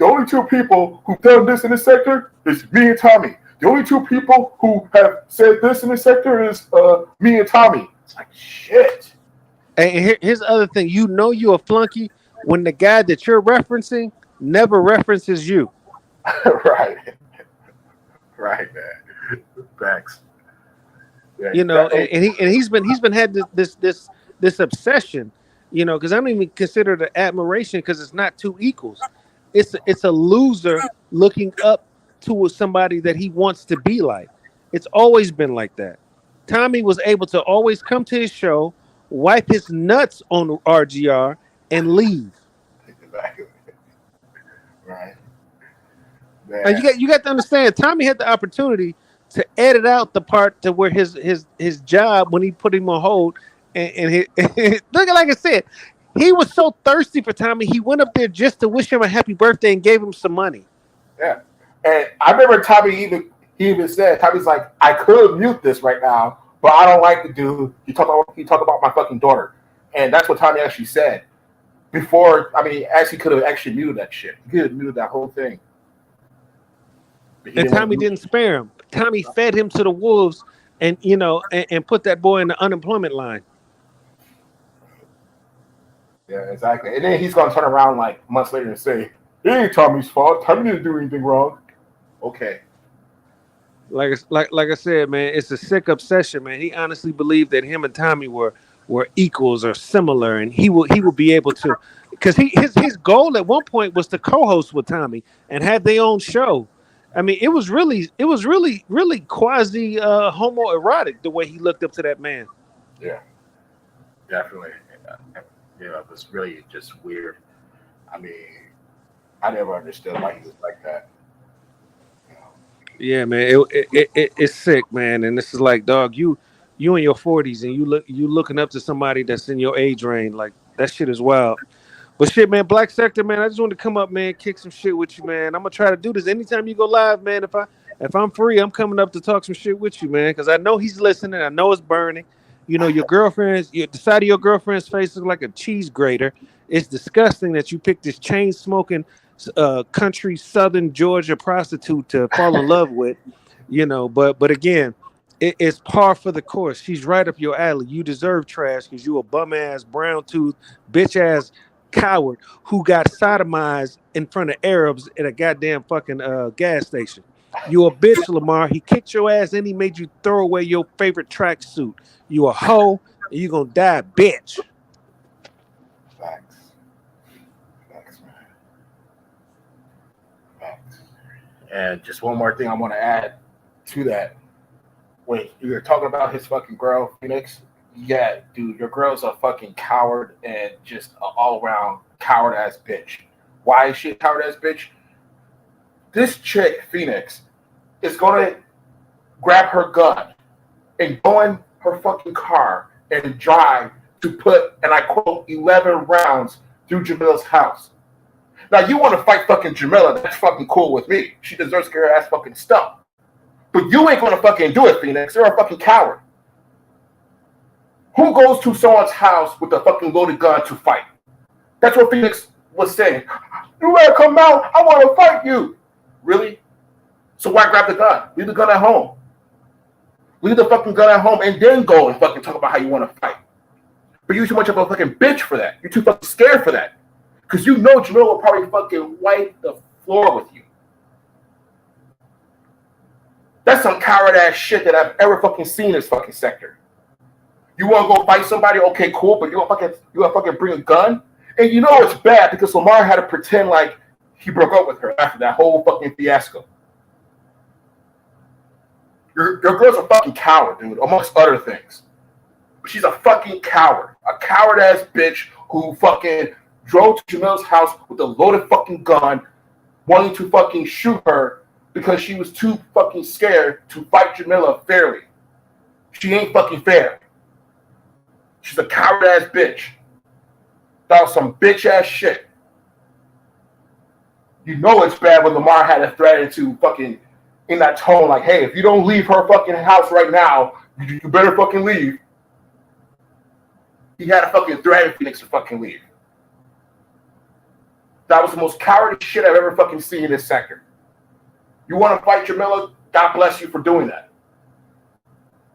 only two people who've done this in this sector is me and Tommy. The only two people who have said this in this sector is me and Tommy. It's like, shit. And here's the other thing. You're a flunky when the guy that you're referencing never references you. Right, man. Thanks. Yeah, and he's been had this obsession, because I don't even consider it an admiration because it's not two equals. It's a loser looking up to somebody that he wants to be like. It's always been like that. Tommy was able to always come to his show, wipe his nuts on RGR, and leave. Right. And you got to understand, Tommy had the opportunity to edit out the part to where his job when he put him on hold, and look, like I said, he was so thirsty for Tommy, he went up there just to wish him a happy birthday and gave him some money. Yeah, and I remember Tommy even said, Tommy's like, I could mute this right now, but I don't like the dude. He talk about my fucking daughter, and that's what Tommy actually said. Before, actually could have actually muted that shit. He could have muted that whole thing. And Tommy didn't spare him. Tommy fed him to the wolves, and and put that boy in the unemployment line. Yeah, exactly. And then he's gonna turn around like months later and say, "It ain't Tommy's fault. Tommy didn't do anything wrong." Okay. Like I said, man, it's a sick obsession, man. He honestly believed that him and Tommy were equals or similar, and he will be able to, because his goal at one point was to co-host with Tommy and have their own show. It was really quasi homoerotic the way he looked up to that man. Yeah, definitely. It was really just weird. I never understood why he was like that. Yeah, man, it's sick, man. And this is like, dog, you in your 40s and you looking up to somebody that's in your age range. Like, that shit is wild. But shit, man, Black Sector, man, I just wanted to come up, man, kick some shit with you, man. I'm gonna try to do this anytime you go live, man. If I'm free, I'm coming up to talk some shit with you, man, because I know he's listening. I know it's burning. You know, the side of your girlfriend's face looks like a cheese grater. It's disgusting that you picked this chain smoking, country Southern Georgia prostitute to fall in love with. You know, but again, it's par for the course. She's right up your alley. You deserve trash because you a bum ass, brown tooth, bitch ass coward who got sodomized in front of Arabs at a goddamn fucking gas station. You a bitch, Lamar. He kicked your ass and he made you throw away your favorite tracksuit. You a hoe and you gonna die, bitch. Facts. Facts, man. Facts. And just one more thing I want to add to that. When you're talking about his fucking girl, Phoenix, yeah, dude, your girl's a fucking coward and just an all-around coward-ass bitch. Why is she a coward-ass bitch? This chick, Phoenix, is going to grab her gun and go in her fucking car and drive to put, and I quote, 11 rounds through Jamila's house. Now, you want to fight fucking Jamila, that's fucking cool with me. She deserves to get her ass fucking stumped. But you ain't going to fucking do it, Phoenix. You're a fucking coward. Who goes to someone's house with a fucking loaded gun to fight? That's what Phoenix was saying. You better come out. I want to fight you. Really? So why grab the gun? Leave the gun at home. Leave the fucking gun at home and then go and fucking talk about how you want to fight. But you're too much of a fucking bitch for that. You're too fucking scared for that. Because you know Jamil will probably fucking wipe the floor with you. That's some coward ass shit that I've ever fucking seen in this fucking sector. You want to go fight somebody? Okay, cool. But you want to fucking bring a gun? And you know it's bad because Lamar had to pretend like he broke up with her after that whole fucking fiasco. Your girl's a fucking coward, dude, amongst other things. But she's a fucking coward. A coward-ass bitch who fucking drove to Jamila's house with a loaded fucking gun, wanting to fucking shoot her because she was too fucking scared to fight Jamila fairly. She ain't fucking fair. She's a coward-ass bitch. That was some bitch-ass shit. You know it's bad when Lamar had to threaten to fucking, in that tone, like, hey, if you don't leave her fucking house right now, you better fucking leave. He had to fucking threaten Phoenix to fucking leave. That was the most cowardly shit I've ever fucking seen in this sector. You want to fight Jamila? God bless you for doing that.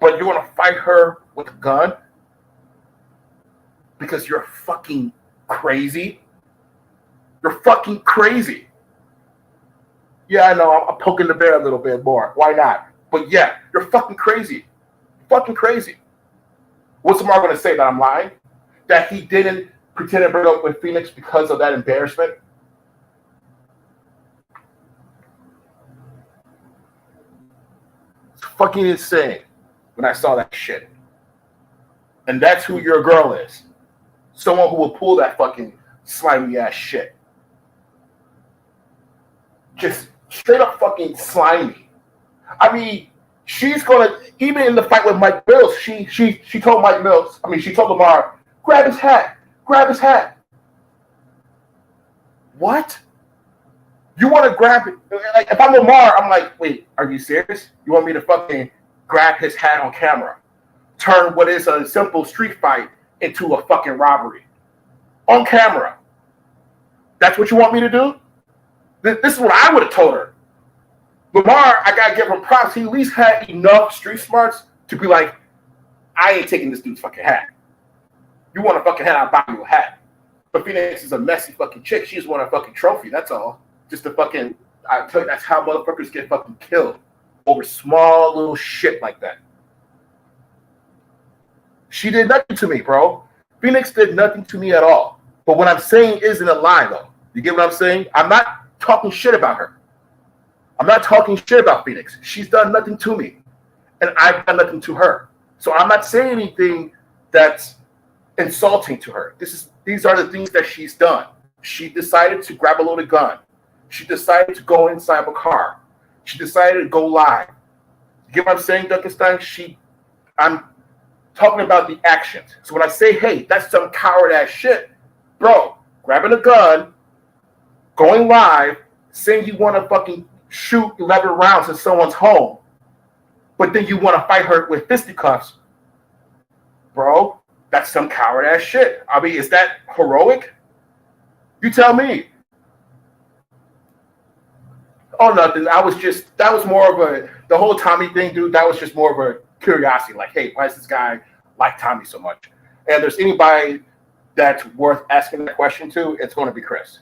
But you want to fight her with a gun? Because you're fucking crazy? You're fucking crazy. Yeah, I know, I'm poking the bear a little bit more. Why not? But yeah, you're fucking crazy. Fucking crazy. What's Lamar going to say, that I'm lying? That he didn't pretend to break up with Phoenix because of that embarrassment? It's fucking insane when I saw that shit. And that's who your girl is. Someone who will pull that fucking slimy ass shit. Just straight up fucking slimy. I mean, she's gonna, even in the fight with Mike Mills, she told Mike Mills, she told Lamar, grab his hat. What? You want to grab it? Like, if I'm Lamar, I'm like, wait, are you serious? You want me to fucking grab his hat on camera? Turn what is a simple street fight into a fucking robbery. On camera. That's what you want me to do? This is what I would have told her. Lamar, I gotta give him props. He at least had enough street smarts to be like, I ain't taking this dude's fucking hat. You want a fucking hat, I'll buy you a hat. But Phoenix is a messy fucking chick. She just want a fucking trophy, that's all. Just to fucking, I tell you, that's how motherfuckers get fucking killed. Over small little shit like that. She did nothing to me, bro. Phoenix did nothing to me at all. But what I'm saying isn't a lie, though. You get what I'm saying? I'm not talking shit about her. I'm not talking shit about Phoenix. She's done nothing to me. And I've done nothing to her. So I'm not saying anything that's insulting to her. These are the things that she's done. She decided to grab a loaded gun. She decided to go inside a car. She decided to go live. You get what I'm saying, Duncanstein? I'm talking about the actions. So when I say, hey, that's some coward ass shit, bro, grabbing a gun, going live, saying you want to fucking shoot 11 rounds in someone's home, but then you want to fight her with fisticuffs, bro, that's some coward ass shit. I mean, is that heroic? You tell me. Oh, nothing. That was more of the whole Tommy thing, dude, that was just more of a curiosity. Like, hey, why does this guy like Tommy so much? And if there's anybody that's worth asking that question to, it's going to be Chris.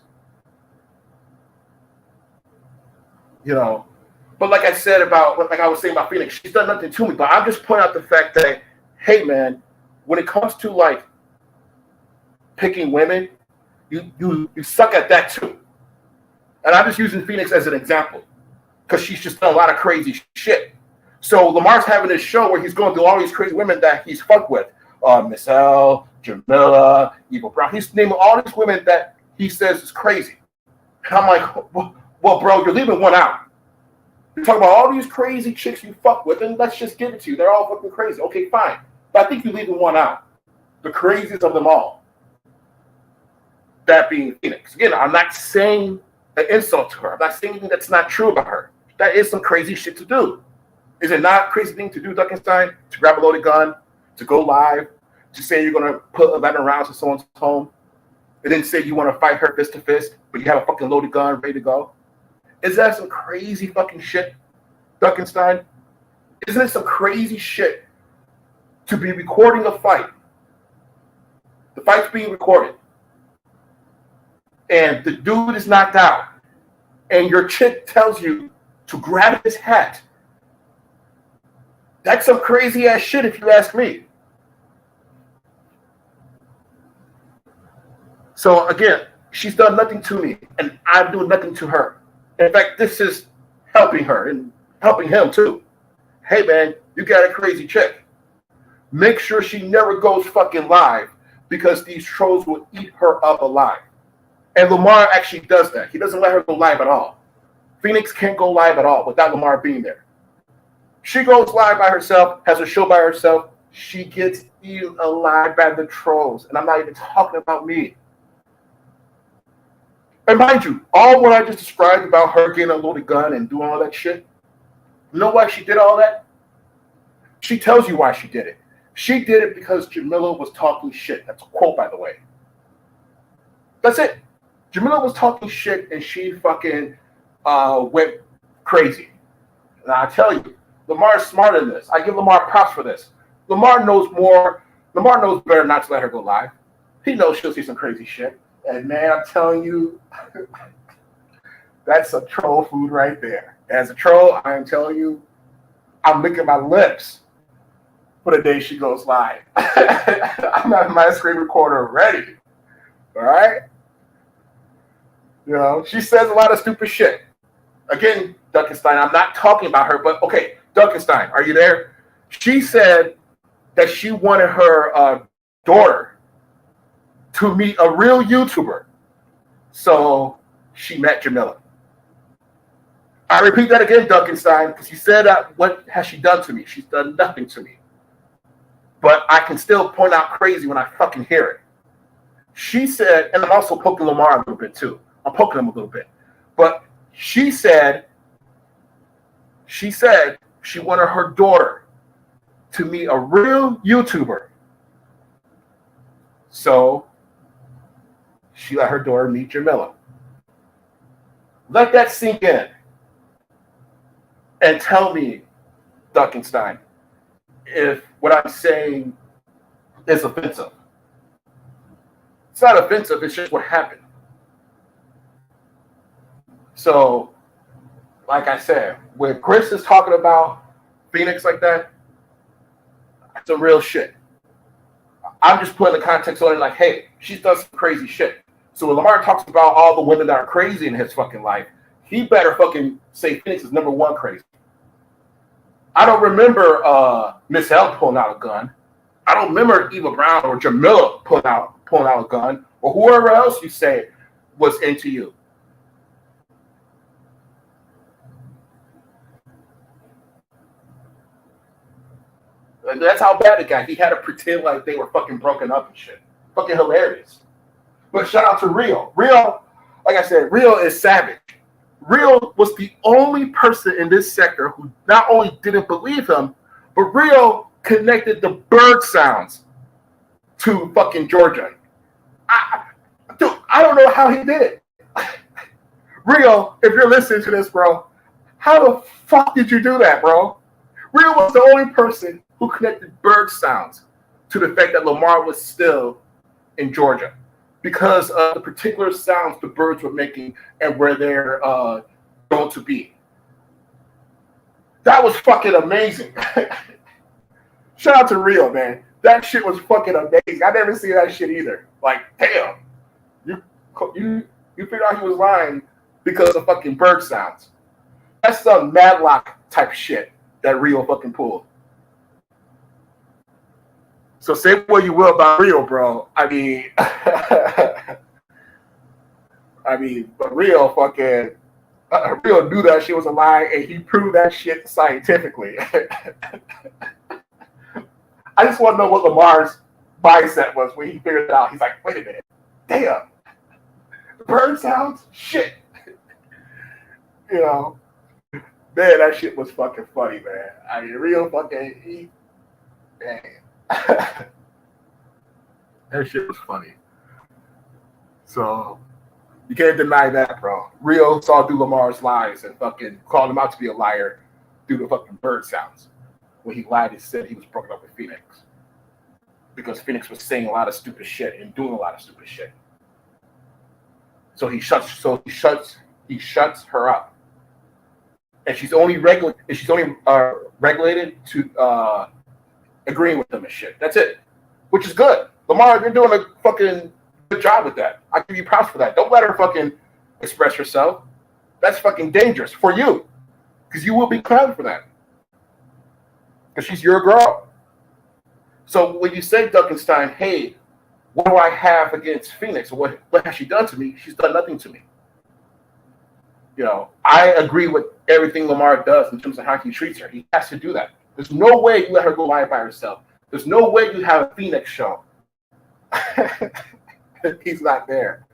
You know, but like I said like I was saying about Phoenix, she's done nothing to me. But I'm just pointing out the fact that, hey, man, when it comes to like picking women, you suck at that too. And I'm just using Phoenix as an example because she's just done a lot of crazy shit. So Lamar's having this show where he's going through all these crazy women that he's fucked with. b.s.c.l, Jamila, Evil Brown. He's naming all these women that he says is crazy. And I'm like, well, bro, you're leaving one out. You're talking about all these crazy chicks you fuck with, and let's just give it to you. They're all fucking crazy. Okay, fine. But I think you're leaving one out. The craziest of them all. That being Phoenix. Again, I'm not saying an insult to her. I'm not saying anything that's not true about her. That is some crazy shit to do. Is it not a crazy thing to do, Duckenstein? To grab a loaded gun, to go live, to say you're going to put 11 rounds in someone's home, and then say you want to fight her fist to fist, but you have a fucking loaded gun ready to go? Is that some crazy fucking shit, Duckenstein? Isn't it some crazy shit to be recording a fight? The fight's being recorded. And the dude is knocked out. And your chick tells you to grab his hat. That's some crazy ass shit if you ask me. So again, she's done nothing to me, and I'm doing nothing to her. In fact, this is helping her and helping him too. Hey man, you got a crazy chick. Make sure she never goes fucking live because these trolls will eat her up alive. And Lamar actually does that. He doesn't let her go live at all. Phoenix can't go live at all without Lamar being there. She goes live by herself, has a show by herself. She gets eaten alive by the trolls. And I'm not even talking about me. And mind you, all what I just described about her getting a loaded gun and doing all that shit, you know why she did all that? She tells you why she did it. She did it because Jamila was talking shit. That's a quote, by the way. That's it. Jamila was talking shit and she fucking went crazy. And I tell you, Lamar's smarter than this. I give Lamar props for this. Lamar knows more. Lamar knows better not to let her go live. He knows she'll see some crazy shit. And man, I'm telling you, that's a troll food right there. As a troll, I am telling you, I'm licking my lips for the day she goes live. I'm having my screen recorder ready. All right? You know, she says a lot of stupid shit. Again, Duckenstein, I'm not talking about her, but okay, Duckenstein, are you there? She said that she wanted her daughter to meet a real YouTuber. So she met Jamila. I repeat that again, Duckenstein, because you said what has she done to me? She's done nothing to me. But I can still point out crazy when I fucking hear it. She said, and I'm also poking Lamar a little bit too. I'm poking him a little bit. But she said she wanted her daughter to meet a real YouTuber. So she let her daughter meet Jamila. Let that sink in. And tell me, Duckenstein, if what I'm saying is offensive. It's not offensive, it's just what happened. So, like I said, when Chris is talking about Phoenix like that, that's some real shit. I'm just putting the context on it like, hey, she's done some crazy shit. So when Lamar talks about all the women that are crazy in his fucking life, he better fucking say Phoenix is number one crazy. I don't remember b.s.c.l pulling out a gun. I don't remember Eva Brown or Jamila pulling out a gun, or whoever else you say was into you. And that's how bad it got. He had to pretend like they were fucking broken up and shit. Fucking hilarious. But shout out to Real. Real, like I said, Real is savage. Real was the only person in this sector who not only didn't believe him, but Real connected the bird sounds to fucking Georgia. Dude, I don't know how he did it. Real, if you're listening to this, bro, how the fuck did you do that, bro? Real was the only person who connected bird sounds to the fact that Lamar was still in Georgia because of the particular sounds the birds were making and where they're going to be. That was fucking amazing. Shout out to Real, man. That shit was fucking amazing. I never seen that shit either. Like, damn. You figured out he was lying because of fucking bird sounds. That's some Madlock type shit that Real fucking pulled. So say what you will about Real, bro. I mean, but Real fucking Real knew that shit was a lie, and he proved that shit scientifically. I just want to know what Lamar's mindset was when he figured it out. He's like, wait a minute, damn, bird sounds, shit. You know, man, that shit was fucking funny, man. I mean, Real fucking, man. That shit was funny. So you can't deny that, bro. Real saw through Lamar's lies and fucking called him out to be a liar through the fucking bird sounds when he lied and said he was broken up with Phoenix because Phoenix was saying a lot of stupid shit and doing a lot of stupid shit. So he shuts her up, and she's only regulated to agreeing with them and shit. That's it, which is good. Lamar, you're doing a fucking good job with that. I give you props for that. Don't let her fucking express herself. That's fucking dangerous for you, because you will be clowned for that. Because she's your girl. So when you say Duncanstein, hey, what do I have against Phoenix? What has she done to me? She's done nothing to me. You know, I agree with everything Lamar does in terms of how he treats her. He has to do that. There's no way you let her go lie by herself. There's no way you have a Phoenix show. He's not there.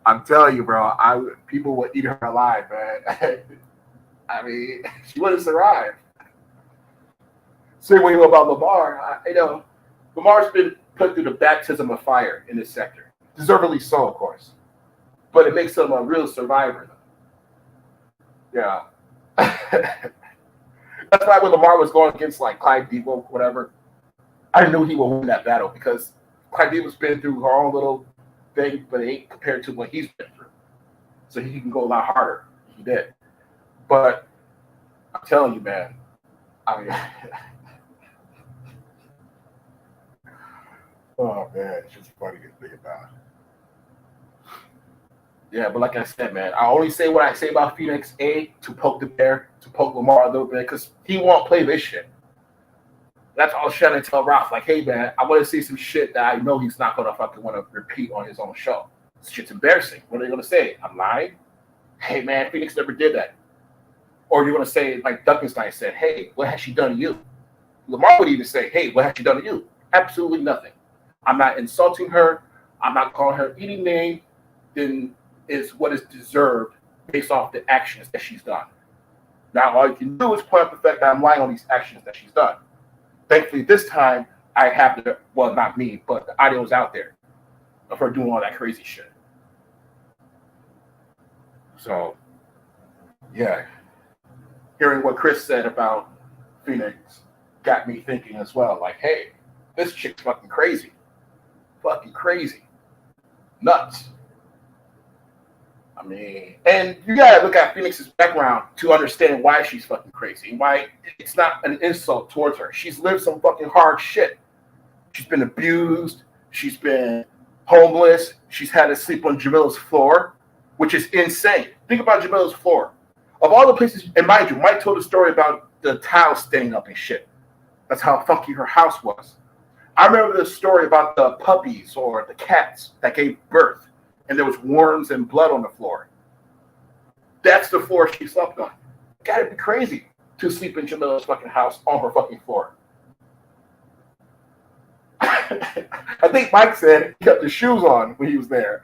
I'm telling you, bro. People would eat her alive, man. I mean, she wouldn't survive. Same way you know about Lamar. Lamar's been put through the baptism of fire in this sector. Deservedly so, of course. But it makes him a real survivor, though. Yeah. That's why when Lamar was going against like Clyde Debo, whatever, I knew he would win that battle because Clyde Debo's been through her own little thing, but it ain't compared to what he's been through. So he can go a lot harder. He did. But I'm telling you, man, I mean, oh man, it's just funny to think about. Yeah, but like I said, man, I only say what I say about Phoenix, to poke the bear, to poke Lamar a little bit, because he won't play this shit. That's all I was trying to tell Ralph. Like, hey, man, I want to see some shit that I know he's not going to fucking want to repeat on his own show. This shit's embarrassing. What are they going to say? I'm lying? Hey, man, Phoenix never did that. Or you're going to say, like Duncanstein said, hey, what has she done to you? Lamar would even say, hey, what has she done to you? Absolutely nothing. I'm not insulting her. I'm not calling her any name. Then is what is deserved based off the actions that she's done. Now, all you can do is point out the fact that I'm lying on these actions that she's done. Thankfully, this time, I have well, not me, but the audio's out there of her doing all that crazy shit. So, yeah. Hearing what Chris said about Phoenix got me thinking as well. Like, hey, this chick's fucking crazy. Fucking crazy. Nuts. I mean, and you gotta look at Phoenix's background to understand why she's fucking crazy. Why it's not an insult towards her. She's lived some fucking hard shit. She's been abused. She's been homeless. She's had to sleep on Jamila's floor, which is insane. Think about Jamila's floor. Of all the places, and mind you, Mike told a story about the tiles standing up and shit. That's how funky her house was. I remember the story about the puppies or the cats that gave birth. And there was worms and blood on the floor. That's the floor she slept on. Gotta be crazy to sleep in Jamila's fucking house on her fucking floor. I think Mike said he kept his shoes on when he was there.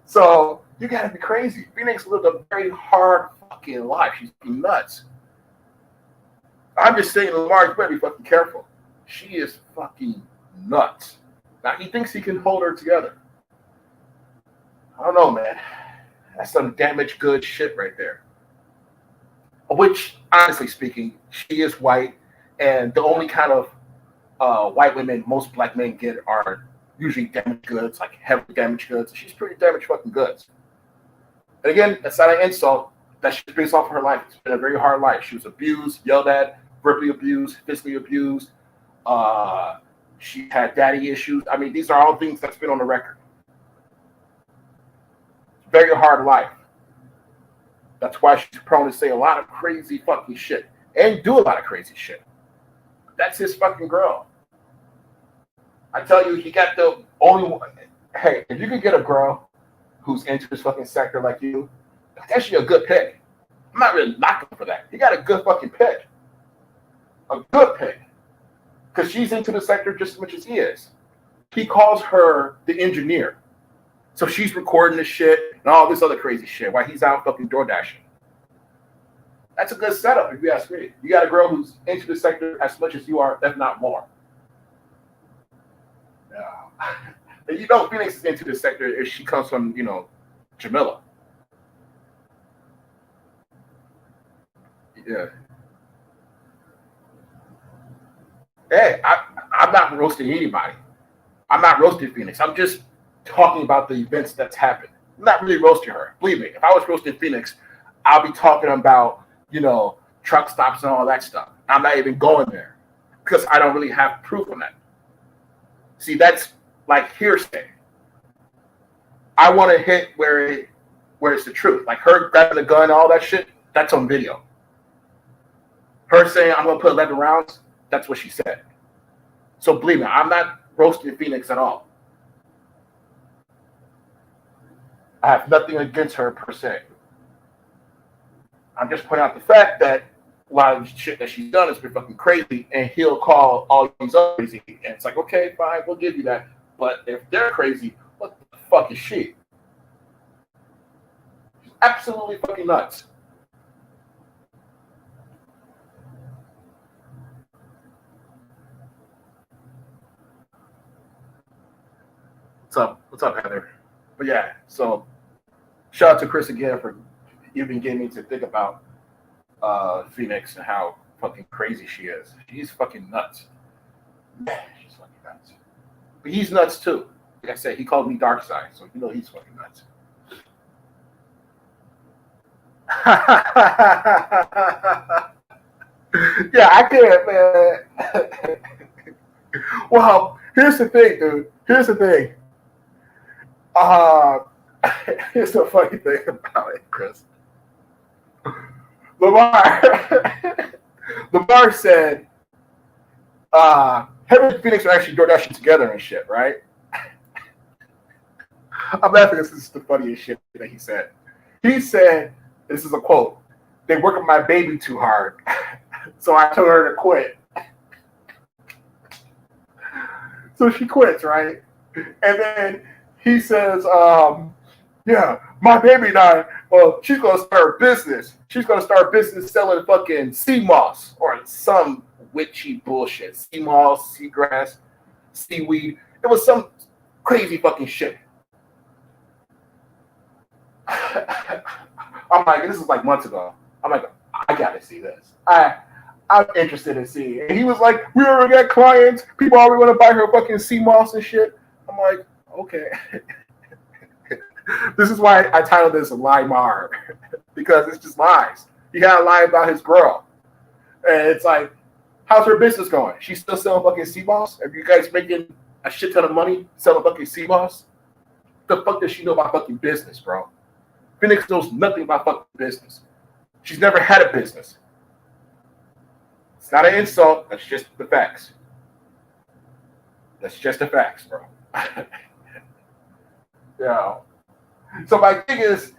So you gotta be crazy. Phoenix lived a very hard fucking life. She's nuts. I'm just saying, Lamar, you better be fucking careful. She is fucking nuts. Now he thinks he can hold her together. I don't know, man. That's some damaged goods shit right there. Which, honestly speaking, she is white, and the only kind of white women most black men get are usually damaged goods, like heavily damaged goods. She's pretty damaged fucking goods. And again, that's not an insult. That's just based off of her life. It's been a very hard life. She was abused, yelled at, verbally abused, physically abused. She had daddy issues. I mean, these are all things that's been on the record. Very hard life. That's why she's prone to say a lot of crazy fucking shit and do a lot of crazy shit. That's his fucking girl. I tell you, he got the only one. Hey, if you could get a girl who's into this fucking sector like you, that's actually a good pick. I'm not really knocking for that. You got a good fucking pick. A good pick. Because she's into the sector just as much as he is. He calls her the engineer. So she's recording this shit and all this other crazy shit while he's out fucking door dashing. That's a good setup, if you ask me. You got a girl who's into the sector as much as you are, if not more. Yeah. And you know Phoenix is into the sector if she comes from, you know, Jamila. Yeah. Hey, I'm not roasting anybody. I'm not roasting Phoenix. I'm just talking about the events that's happened. I'm not really roasting her. Believe me, if I was roasting Phoenix, I'll be talking about, you know, truck stops and all that stuff. I'm not even going there because I don't really have proof on that. See, that's like hearsay. I want to hit where it's the truth. Like her grabbing the gun, all that shit, that's on video. Her saying, I'm going to put 11 rounds, that's what she said. So believe me, I'm not roasting Phoenix at all. I have nothing against her per se. I'm just pointing out the fact that a lot of shit that she's done has been fucking crazy, and he'll call all these other crazy. And it's like, okay, fine, we'll give you that. But if they're crazy, what the fuck is she? She's absolutely fucking nuts. What's up, Heather? But yeah, so shout out to Chris again for even getting me to think about Phoenix and how fucking crazy she is. She's fucking nuts. She's fucking nuts. But he's nuts too. Like I said, he called me Dark Side, so you know he's fucking nuts. Yeah, I can't, man. Well, here's the thing, dude. Here's the thing. Here's the funny thing about it, Chris. Lamar said, him and Phoenix are actually door dashing together and shit, right? I'm laughing because this is the funniest shit that he said. He said, this is a quote, they work on my baby too hard, so I told her to quit. So she quits, right? And then he says, yeah, my baby died. Well, she's going to start a business. She's going to start a business selling fucking sea moss or some witchy bullshit. Sea moss, seagrass, seaweed. It was some crazy fucking shit. I'm like, this is like months ago. I'm like, I got to see this. I'm interested in seeing it. And he was like, we already got clients. People already want to buy her fucking sea moss and shit. I'm like, okay. This is why I titled this LIEmar, because it's just lies. He had a lie about his girl. And it's like, how's her business going? She's still selling fucking sea moss? Are you guys making a shit ton of money selling fucking sea moss? The fuck does she know about fucking business, bro? Phoenix knows nothing about fucking business. She's never had a business. It's not an insult. That's just the facts. That's just the facts, bro. Yeah. So my thing is,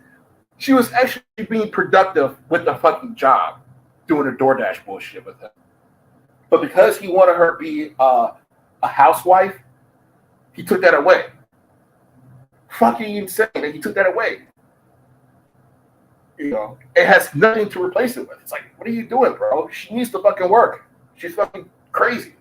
she was actually being productive with the fucking job, doing the DoorDash bullshit with him. But because he wanted her to be a housewife, he took that away. Fucking insane that he took that away. You know, it has nothing to replace it with. It's like, what are you doing, bro? She needs to fucking work. She's fucking crazy.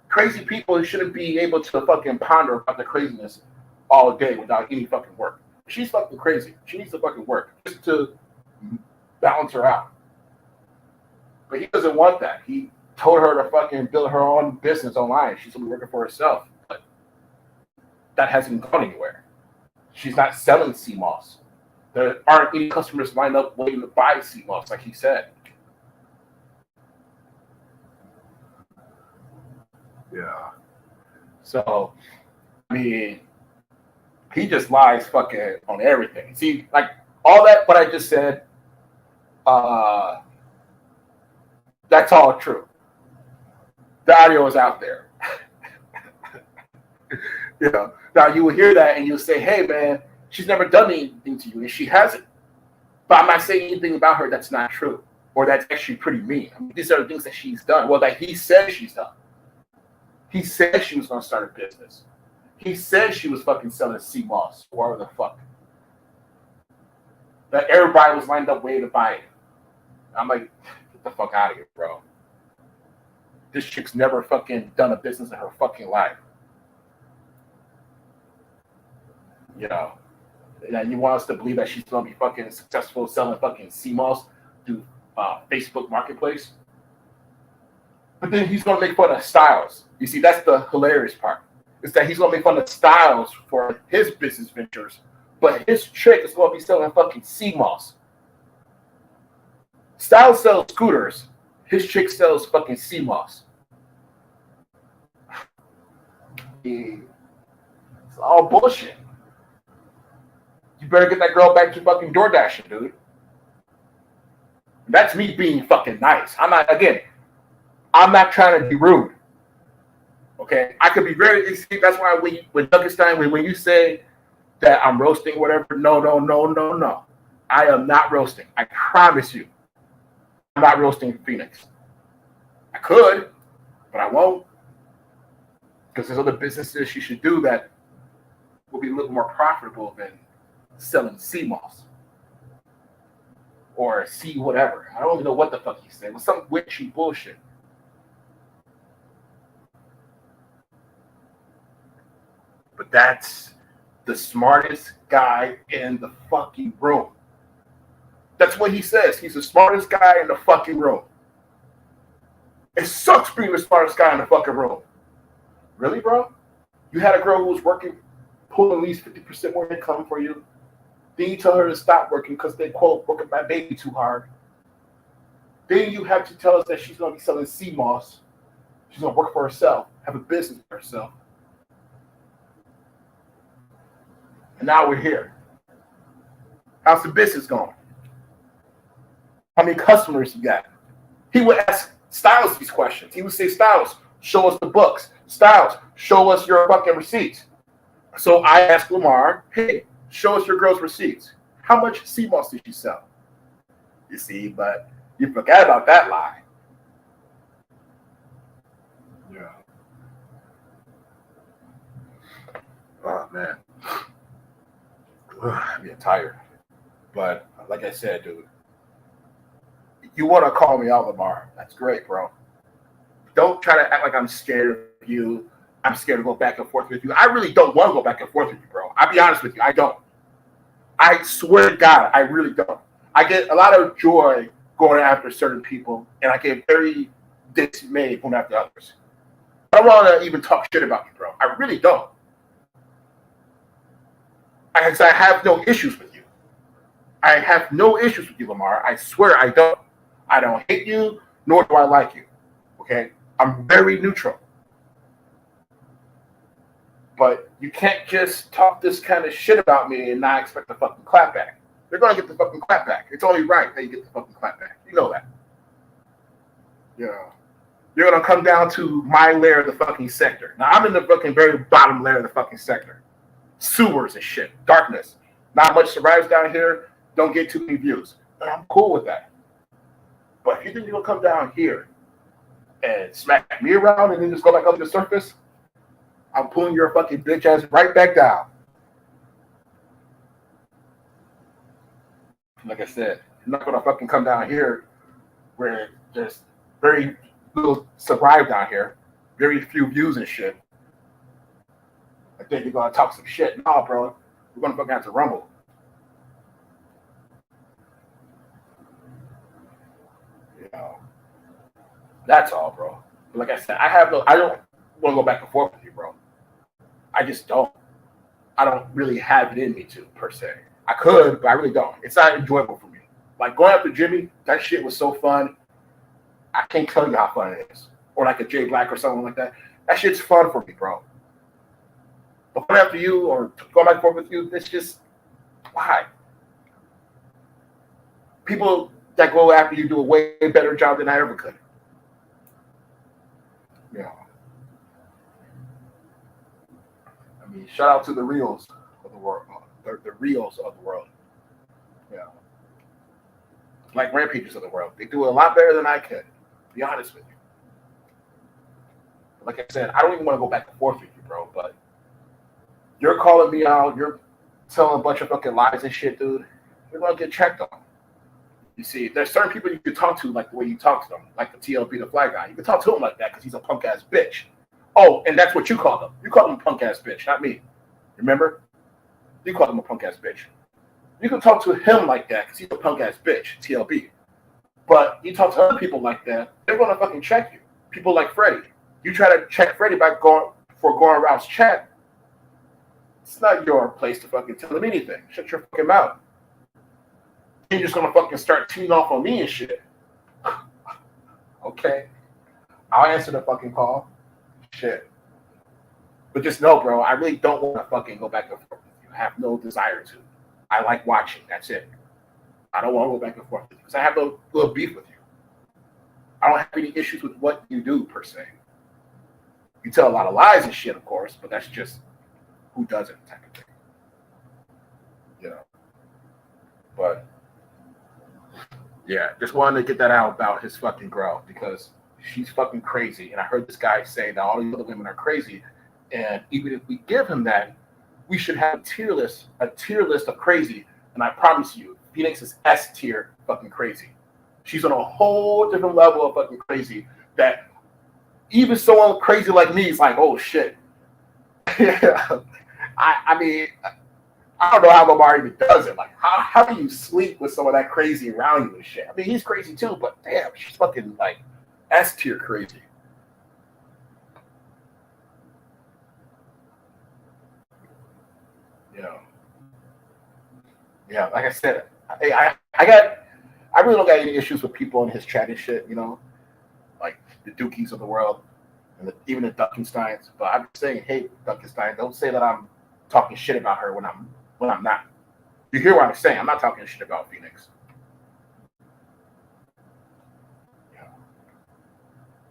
Crazy people shouldn't be able to fucking ponder about the craziness all day without any fucking work. She's fucking crazy. She needs to fucking work just to balance her out. But he doesn't want that. He told her to fucking build her own business online. She's gonna be working for herself. But that hasn't gone anywhere. She's not selling sea moss. There aren't any customers lined up waiting to buy sea moss, like he said. Yeah. So, I mean, he just lies fucking on everything. See, like, all that, what I just said, that's all true. The audio is out there. You know, now you will hear that and you'll say, hey, man, she's never done anything to you, and she hasn't. But I'm not saying anything about her that's not true, or that's actually pretty mean. I mean, these are the things that she's done. Well, that he said she's done. He said she was going to start a business. He said she was fucking selling sea moss, or whatever the fuck. That everybody was lined up waiting to buy it. I'm like, get the fuck out of here, bro. This chick's never fucking done a business in her fucking life. You know, and you want us to believe that she's going to be fucking successful selling fucking sea moss through Facebook Marketplace? But then he's going to make fun of Styles. You see, that's the hilarious part. Is that he's going to make fun of Styles for his business ventures, but his chick is going to be selling fucking sea moss. Styles sells scooters. His chick sells fucking sea moss. It's all bullshit. You better get that girl back to fucking DoorDashing, dude. That's me being fucking nice. I'm not trying to be rude. Okay? I could be very, that's why when Duckenstein, when you say that I'm roasting whatever, no. I am not roasting. I promise you. I'm not roasting Phoenix. I could, but I won't. Because there's other businesses she should do that will be a little more profitable than selling sea moss. Or sea whatever. I don't even know what the fuck he said. It was some witchy bullshit. But that's the smartest guy in the fucking room. That's what he says. He's the smartest guy in the fucking room. It sucks being the smartest guy in the fucking room. Really, bro? You had a girl who was working, pulling at least 50% more income for you. Then you tell her to stop working because they, quote, working my baby too hard. Then you have to tell us that she's going to be selling sea moss. She's going to work for herself, have a business for herself. And now we're here. How's the business going? How many customers you got? He would ask Styles these questions. He would say, Styles, show us the books. Styles, show us your fucking receipts. So I asked Lamar, hey, show us your girl's receipts. How much sea moss did you sell? You see, but you forgot about that lie. Yeah. Oh, man. I'm getting tired. But like I said, dude, you want to call me out, Lamar. That's great, bro. Don't try to act like I'm scared of you. I'm scared to go back and forth with you. I really don't want to go back and forth with you, bro. I'll be honest with you. I don't. I swear to God, I really don't. I get a lot of joy going after certain people, and I get very dismayed going after others. I don't want to even talk shit about you, bro. I really don't. I have no issues with you. I have no issues with you, Lamar. I swear I don't. I don't hate you, nor do I like you. Okay? I'm very neutral. But you can't just talk this kind of shit about me and not expect a fucking clap back. They're going to get the fucking clap back. It's only right that you get the fucking clap back. You know that. Yeah. You're going to come down to my layer of the fucking sector. Now, I'm in the fucking very bottom layer of the fucking sector. Sewers and shit. Darkness. Not much survives down here. Don't get too many views. And I'm cool with that. But if you think you're going to come down here and smack me around and then just go back up to the surface, I'm pulling your fucking bitch ass right back down. Like I said, you're not gonna fucking come down here where there's very little survive down here, very few views and shit. I think you're gonna talk some shit. No, bro, we're gonna fucking have to rumble. You know, that's all, bro. But like I said, I don't want to go back and forth with you, bro. I just don't. I don't really have it in me to, per se. I could, but I really don't. It's not enjoyable for me. Like going after Jimmy, that shit was so fun. I can't tell you how fun it is. Or like a Jay Black or something like that. That shit's fun for me, bro. But going after you or going back and forth with you, it's just, why? People that go after you do a way better job than I ever could. You know. I mean, shout out to the reels of the world. The reels of the world. Yeah. Like rampages of the world. They do it a lot better than I could, to be honest with you. Like I said, I don't even want to go back and forth with you, bro, but you're calling me out, you're telling a bunch of fucking lies and shit, dude. You're gonna get checked on. You see, there's certain people you can talk to like the way you talk to them, like the TLB, the fly guy. You can talk to him like that because he's a punk ass bitch. Oh, and that's what you called him. You called him a punk ass bitch, not me. Remember? You called him a punk ass bitch. You can talk to him like that because he's a punk ass bitch, TLB. But you talk to other people like that, they're gonna fucking check you. People like Freddie. You try to check Freddie by going Ralph's chat. It's not your place to fucking tell him anything. Shut your fucking mouth. You're just gonna fucking start teeing off on me and shit. Okay. I'll answer the fucking call. Shit. But just know, bro, I really don't want to fucking go back and forth with you. I have no desire to. I like watching. That's it. I don't want to go back and forth with you because I have a little beef with you. I don't have any issues with what you do, per se. You tell a lot of lies and shit, of course, but that's just who doesn't type of thing. You know. But yeah, just wanted to get that out about his fucking girl because she's fucking crazy. And I heard this guy say that all the other women are crazy. And even if we give him that, we should have a tier list of crazy. And I promise you, Phoenix is S tier fucking crazy. She's on a whole different level of fucking crazy that even someone crazy like me is like, oh shit. I mean, I don't know how Lamar even does it. Like, how do you sleep with someone that crazy around you and shit? I mean, he's crazy too, but damn, she's fucking like S tier crazy. You know. Yeah, like I said, I really don't got any issues with people in his chat and shit, you know, like the Dookies of the world and even the Duckensteins. But I'm saying, hey, Duckenstein, don't say that I'm talking shit about her when I'm not. You hear what I'm saying? I'm not talking shit about Phoenix. Yeah.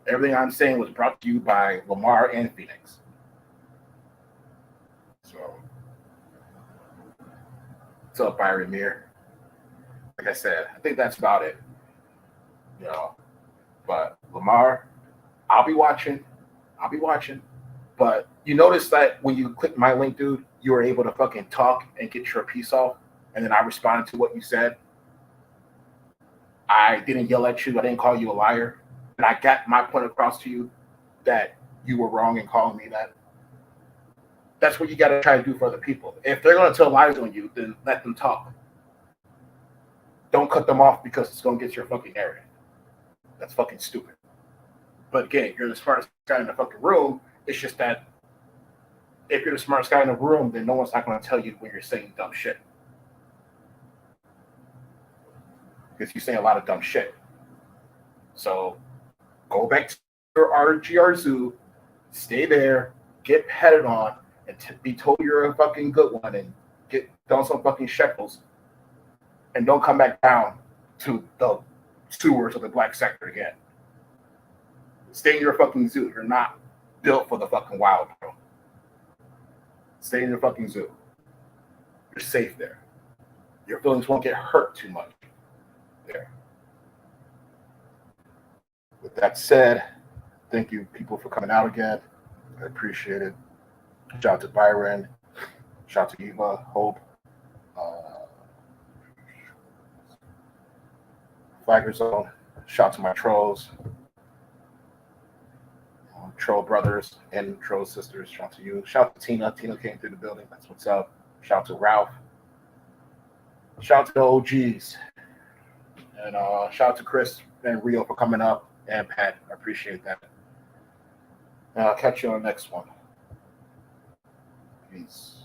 Everything I'm saying was brought to you by Lamar and Phoenix. So, what's up, LIEmar? Like I said, I think that's about it. You know, but Lamar, I'll be watching. But you notice that when you click my link, dude, you were able to fucking talk and get your piece off. And then I responded to what you said. I didn't yell at you. I didn't call you a liar. And I got my point across to you that you were wrong in calling me that. That's what you got to try to do for other people. If they're going to tell lies on you, then let them talk. Don't cut them off because it's going to get your fucking narrative. That's fucking stupid. But again, you're the smartest guy in the fucking room. It's just that if you're the smartest guy in the room, then no one's not going to tell you when you're saying dumb shit. Because you say a lot of dumb shit. So go back to your RGR zoo, stay there, get petted on, and be told you're a fucking good one and get done some fucking shekels. And don't come back down to the sewers of the black sector again. Stay in your fucking zoo. You're not built for the fucking wild, bro. Stay in your fucking zoo. You're safe there. Your feelings won't get hurt too much there. With that said, thank you people for coming out again. I appreciate it. Shout out to Byron. Shout out to Eva, Hope. Flagger Zone. Shout out to my trolls. Troll brothers and troll sisters. Shout out to you. Shout out to Tina. Tina came through the building. That's what's up. Shout out to Ralph. Shout out to the OGs. And shout out to Chris and Rio for coming up. And Pat. I appreciate that. And I'll catch you on the next one. Peace.